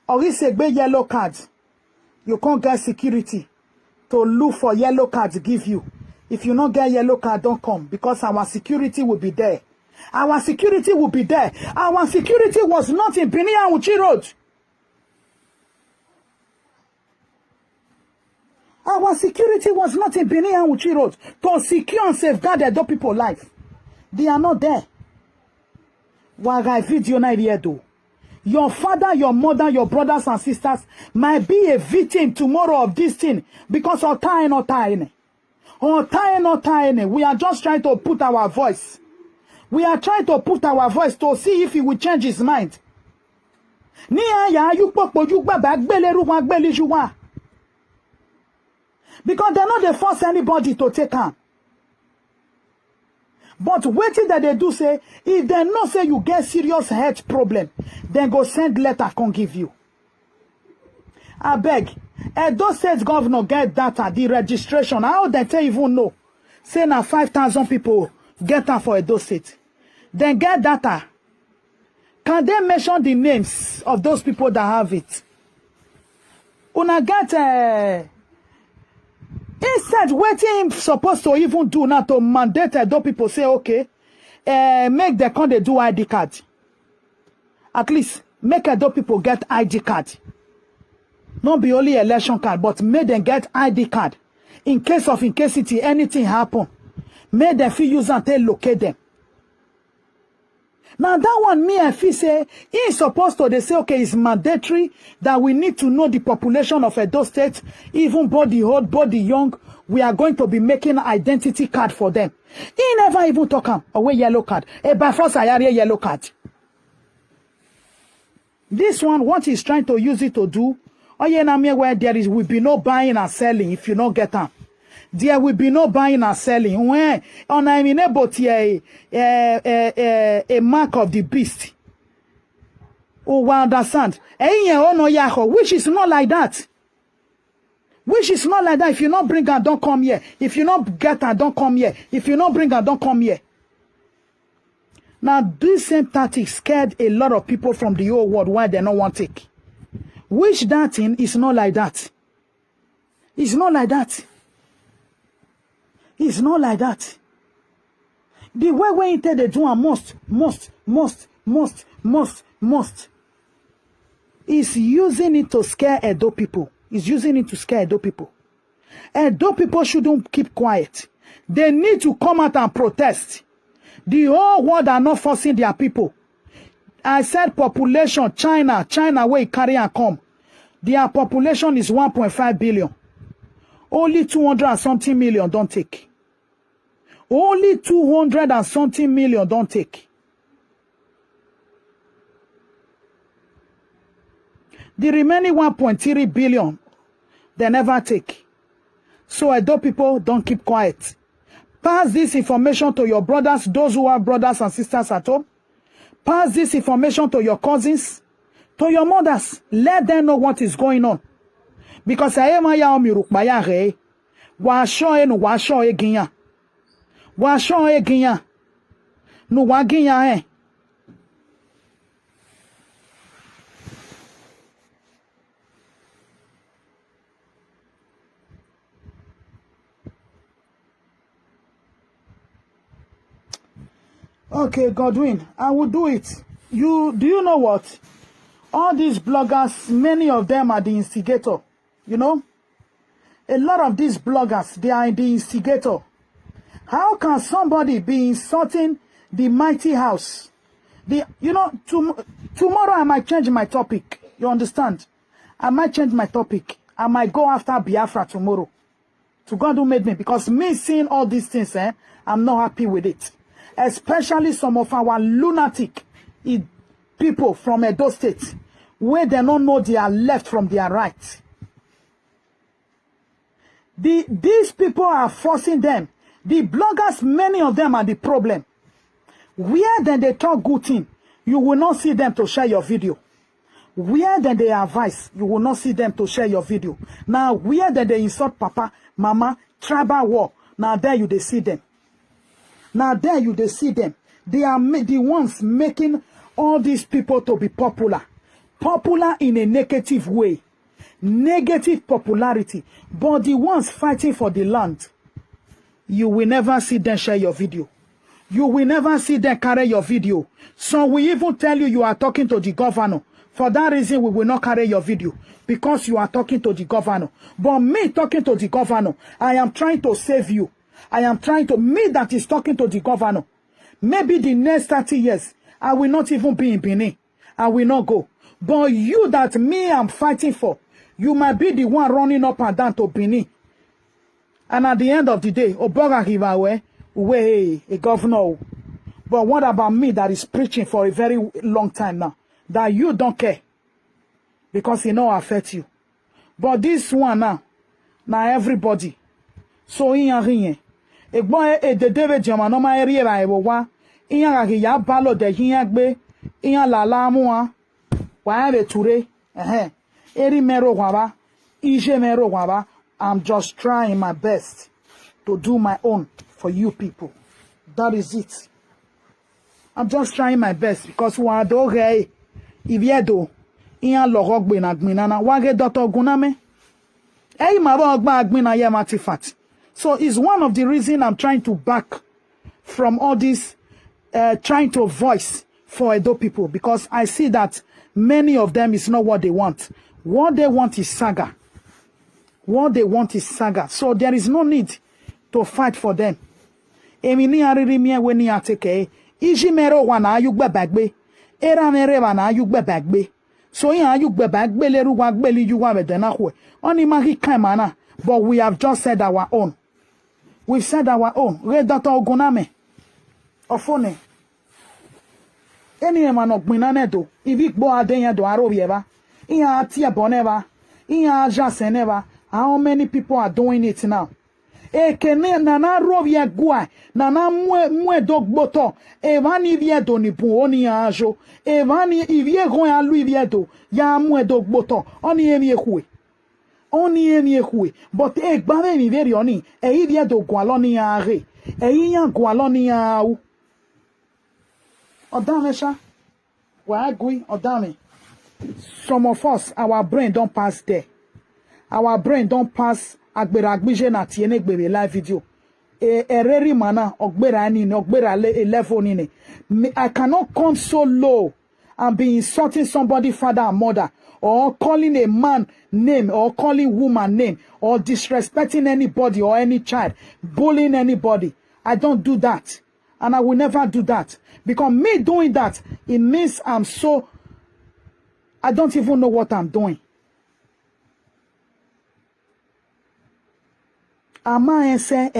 Or it's a big yellow card. You can't get security to look for yellow cards give you. If you not get yellow card, don't come because our security will be there. Our security will be there. Our security was not in Binia Uchi Road. Our security was not in Binia Uchi Road to secure and safeguard those people's life. They are not there. Wagai video na do. Your father, your mother, your brothers and sisters might be a victim tomorrow of this thing because of time or time. Or time. We are just trying to put our voice. We are trying to put our voice to see if he will change his mind. Because they're not they force anybody to take on. But waiting that they do say, if they not say you get serious health problem, then go send letter can give you. I beg. Those state governor get data, the registration. How they tell even know? Say now 5,000 people get that for Edo State. Then get data. Can they mention the names of those people that have it? Una get instead, what him supposed to even do now to mandate those people say, okay, make the con they do ID card. At least make those people get ID card. Not be only election card, but make them get ID card. In case anything happen, make them feel use and locate them. Now that one me I feel say he supposed to they say okay it's mandatory that we need to know the population of Edo State, even body old, body young. We are going to be making an identity card for them. He never even talk am away yellow card. By force I area yellow card. This one, what he's trying to use it to do, oh yeah, now where there will be no buying and selling if you don't get them. There will be no buying and selling. When on I'm able to a mark of the beast. Oh, we understand. Which is not like that. Which is not like that. If you not bring her, don't come here. If you not get her, don't come here. If you not bring her, don't come here. Now, this same tactic scared a lot of people from the whole world why they don't want to take. Which that thing is not like that. It's not like that. It's not like that. The way we intend to do a must. Is using it to scare Edo people. Is using it to scare Edo people. Edo people shouldn't keep quiet. They need to come out and protest. The whole world are not forcing their people. I said population, China where it carry and come. Their population is 1.5 billion. Only 200 and something million don't take. Only 200 and something million don't take. The remaining 1.3 billion, they never take. So Edo people don't keep quiet. Pass this information to your brothers, those who have brothers and sisters at home. Pass this information to your cousins, to your mothers. Let them know what is going on. Because I am ya omirukbaya re. Wa sho e no wa sho e ginya. Wa sho e ginya. No wa ginya e. Okay, Godwin, I will do it. Do you know what? All these bloggers, many of them are the instigator. You know? A lot of these bloggers, they are the instigator. How can somebody be insulting the mighty house? Tomorrow I might change my topic. You understand? I might change my topic. I might go after Biafra tomorrow. To God who made me. Because me seeing all these things, I'm not happy with it. Especially some of our lunatic people from Edo State, where they don't know their left from their right. These people are forcing them. The bloggers, many of them are the problem. Where then they talk good thing, you will not see them to share your video. Where then they advise, you will not see them to share your video. Now, where then they insult papa, mama, tribal war, now there you they see them. Now there you they see them. They are the ones making all these people to be popular. Popular in a negative way. Negative popularity. But the ones fighting for the land, you will never see them share your video. You will never see them carry your video. Some will even tell you are talking to the governor. For that reason, we will not carry your video. Because you are talking to the governor. But me talking to the governor, I am trying to save you. I am trying to, me that is talking to the governor. Maybe the next 30 years, I will not even be in Benin. I will not go. But you that me I'm fighting for, you might be the one running up and down to Benin. And at the end of the day, Oboga Hivawe, way a governor. But what about me that is preaching for a very long time now? That you don't care. Because it don't affect you. But this one now everybody. So in rien. E boy e de David Jama no ma eri ba e wa. Iyan ga ya balo de hiyan gbe. Iyan la la mu wa. Wa be ture. Eri mero wa ba. Ije mero wa ba. I'm just trying my best to do my own for you people. That is it. I'm just trying my best because wa do re iviedo. Iyan lorok gbe na gbin na wa ge doctor guname. Ei ma ba ogba agbin na ye matifat. So it's one of the reasons I'm trying to back from all this, trying to voice for Edo people, because I see that many of them is not what they want. What they want is saga. What they want is saga. So there is no need to fight for them. Emini aririmie weni ateke. Iji mero wana ayugbe bagbe. Era mere wana ayugbe bagbe. So in ayugbe bagbe leru wagbe li yuwa medenahwe. Oni mahi kaimana. But we have just said our own. We've said our own. Re Dr. Oguname. Ofone. Any man of Minanedo. If you go a day do Arobieva. Iya Tia Boneva. Iya Jaseneva. How many people are doing it now? Kene nana rovia gua. Nana mwe dog boto. Evani viedo ni pu oni ajo. Evani ivie goya lui viedo. Ya mwe dog boto. Oni emie kwe. Oni emie kwe. But gbave mi veri oni. Viedo gualoni ya re. Iya gualoni ya u. Odame sha. Wa agui odame. Some of us, our brain don't pass there. Our brain don't pass agberagbije na tiene gbere live video. Ereri mana ogbera ni ogbera level ni. I cannot come so low and be insulting somebody father and mother, or calling a man name, or calling woman name, or disrespecting anybody or any child, bullying anybody. I don't do that. And I will never do that. Because me doing that, it means I don't even know what I'm doing. Ama ense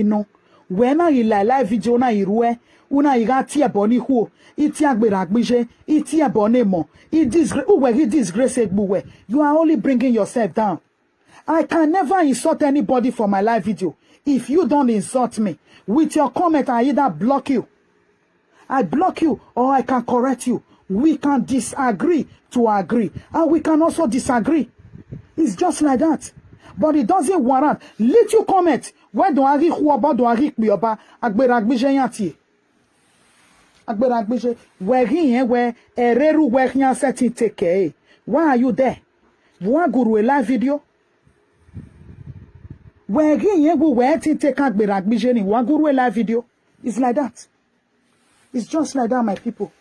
no. When I live video na irue, una irati aboni hu, iti agberagbije, iti abone mo, he disgrace egbuwe. You are only bringing yourself down. I can never insult anybody for my live video. If you don't insult me, with your comment, I either block you. I block you or I can correct you. We can disagree to agree. And we can also disagree. It's just like that. But it doesn't warrant. Little comment. Where do I reach Waba do I reach Bioba? Agberagbije yati. Agberagbije. Where here where Ereru where here setting take care. Why are you there? Why guru a live video? Where here where take Agberagbije ni why guru a live video? It's like that. It's just like that, my people.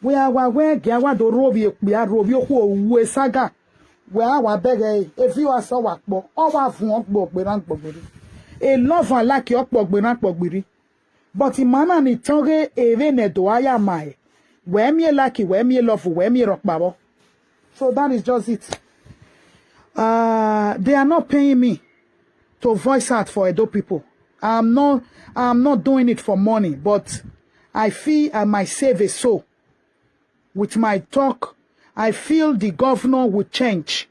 We are where Gawa do Robi, we are Robio who saga. Where our beg if you are so work, or our book, a lover like your book, but in manner ni tongue a vene do I am my. Where me lucky, where me love, where me rock babo. So that is just it. They are not paying me to voice out for Edo people. I'm not doing it for money, but I feel I might save a soul. With my talk, I feel the governor will change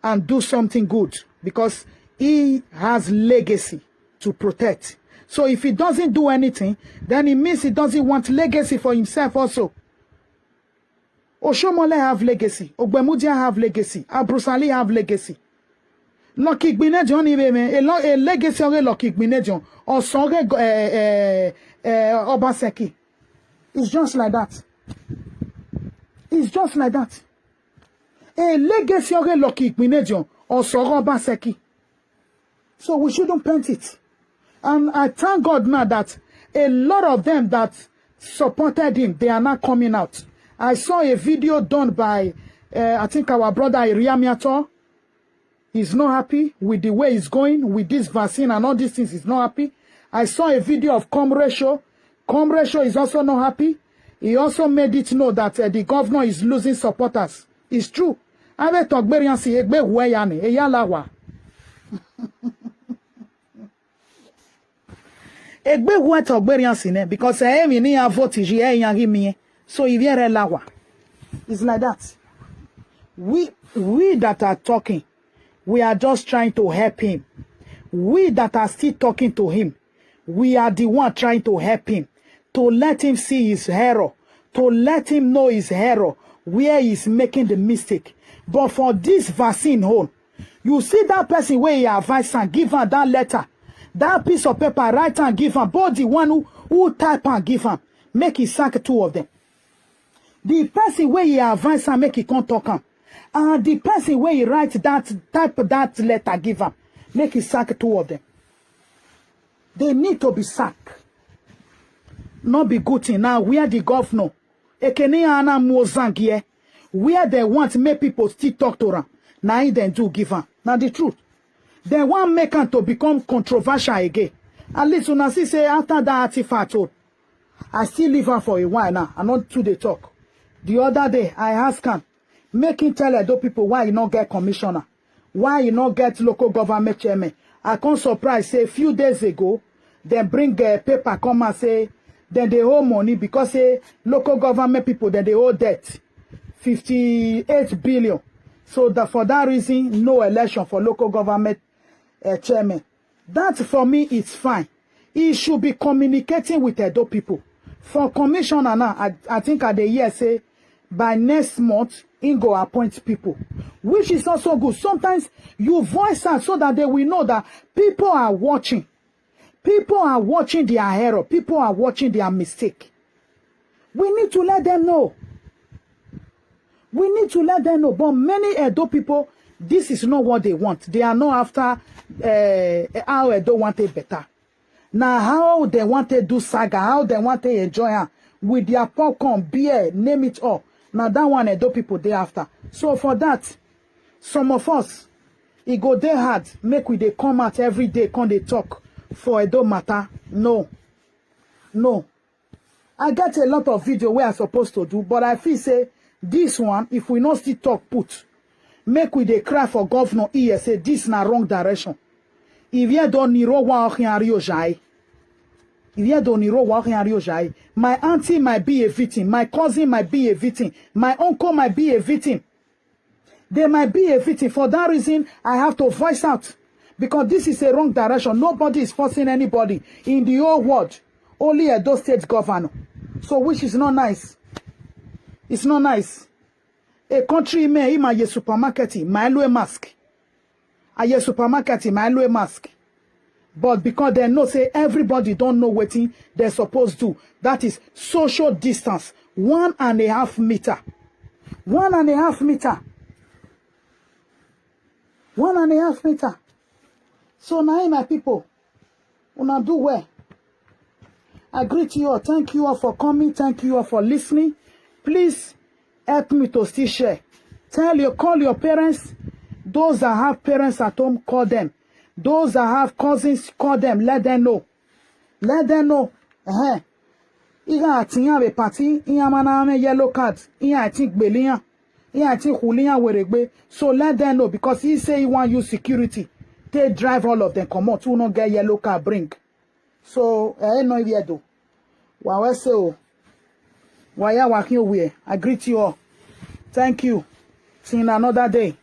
and do something good because he has legacy to protect. So if he doesn't do anything, then it means he doesn't want legacy for himself also. Oshomole have legacy. Ogbemudia have legacy. Abrusali have legacy. Lucky Gbinejon a legacy of Lucky Gbinejon or Sore Obaseki. It's just like that. It's just like that. A legacy of Lucky Gbinejon or Sore Obaseki. So we shouldn't paint it. And I thank God now that a lot of them that supported him, they are not coming out. I saw a video done by, I think our brother Iriamiato. He's not happy with the way it's going, with this vaccine and all these things. He's not happy. I saw a video of Comresho. Comresho is also not happy. He also made it know that the governor is losing supporters. It's true. Ave Togberian si egbe weyane eyalawa. Egbe we Togberian si ne because emi ni a vote ji eyan mi. So if you're lawa. It's like that. We that are talking, we are just trying to help him. We that are still talking to him, we are the one trying to help him, to let him see his error, to let him know his error, where he's making the mistake. But for this vaccine hole, you see that person where he advise and give her that letter, that piece of paper, write and give her, both the one who type and give her, make he sack two of them. The person where he advise and make he can't talk him. And the person where he write that, type that letter, give him, make he sack two of them. They need to be sacked. Not be good thing. Now, where the governor, Ekeniana Mozangie, where they want to make people still talk to them, now he then do give him. Now, the truth. They want make him to become controversial again. At least when I see say after that artifact, I still leave her for a while now. I'm not to the talk. The other day, I asked him, make him tell Edo people why you not get commissioner, why you not get local government chairman. I can't surprise, say a few days ago, they bring a paper, come and say, then they owe money because say local government people, then they owe debt, 58 billion. So that for that reason, no election for local government chairman. That for me, it's fine. He should be communicating with Edo people. For commissioner now, I think at the year say, by next month, he go appoint people, which is also good. Sometimes you voice out so that they will know that people are watching. People are watching their error. People are watching their mistake. We need to let them know. We need to let them know. But many Edo people, this is not what they want. They are not after how Edo want it better. Now, how they want to do saga, how they want to enjoy her with their popcorn, beer, name it all. Now, that one, Edo people, they after. So, for that, some of us, it go there hard, make we they come out every day, come they talk for Edo matter. No. No. I get a lot of video where I supposed to do, but I feel say this one, if we not still talk put, make we dey cry for governor here, say this na wrong direction. If you don't niro wa Rio Jai, if you don't niro wa Rio Jai, my auntie might be a victim, my cousin might be a victim, my uncle might be a victim. They might be a victim. For that reason, I have to voice out. Because this is a wrong direction. Nobody is forcing anybody in the whole world. Only Edo State governor. So which is not nice. It's not nice. A country may ima ye supermarket, my low mask. A ye supermarket, my low mask. But because they know say everybody don't know what they're supposed to. That is social distance. 1.5 meter. 1.5 meter. 1.5 meter. So now, my people, una do well. I greet you all. Thank you all for coming. Thank you all for listening. Please help me to still share. Call your parents. Those that have parents at home, call them. Those that have cousins, call them. Let them know. Let them know. Iga atinya be party. Iya maname yellow card. Iya I think belian. Iya I think hulian weregbe. So let them know because he say he want use security. They drive all of them. Come on, who not get yellow car bring. So no idea do. Wawe say why are working away? I greet you all. Thank you. See you another day.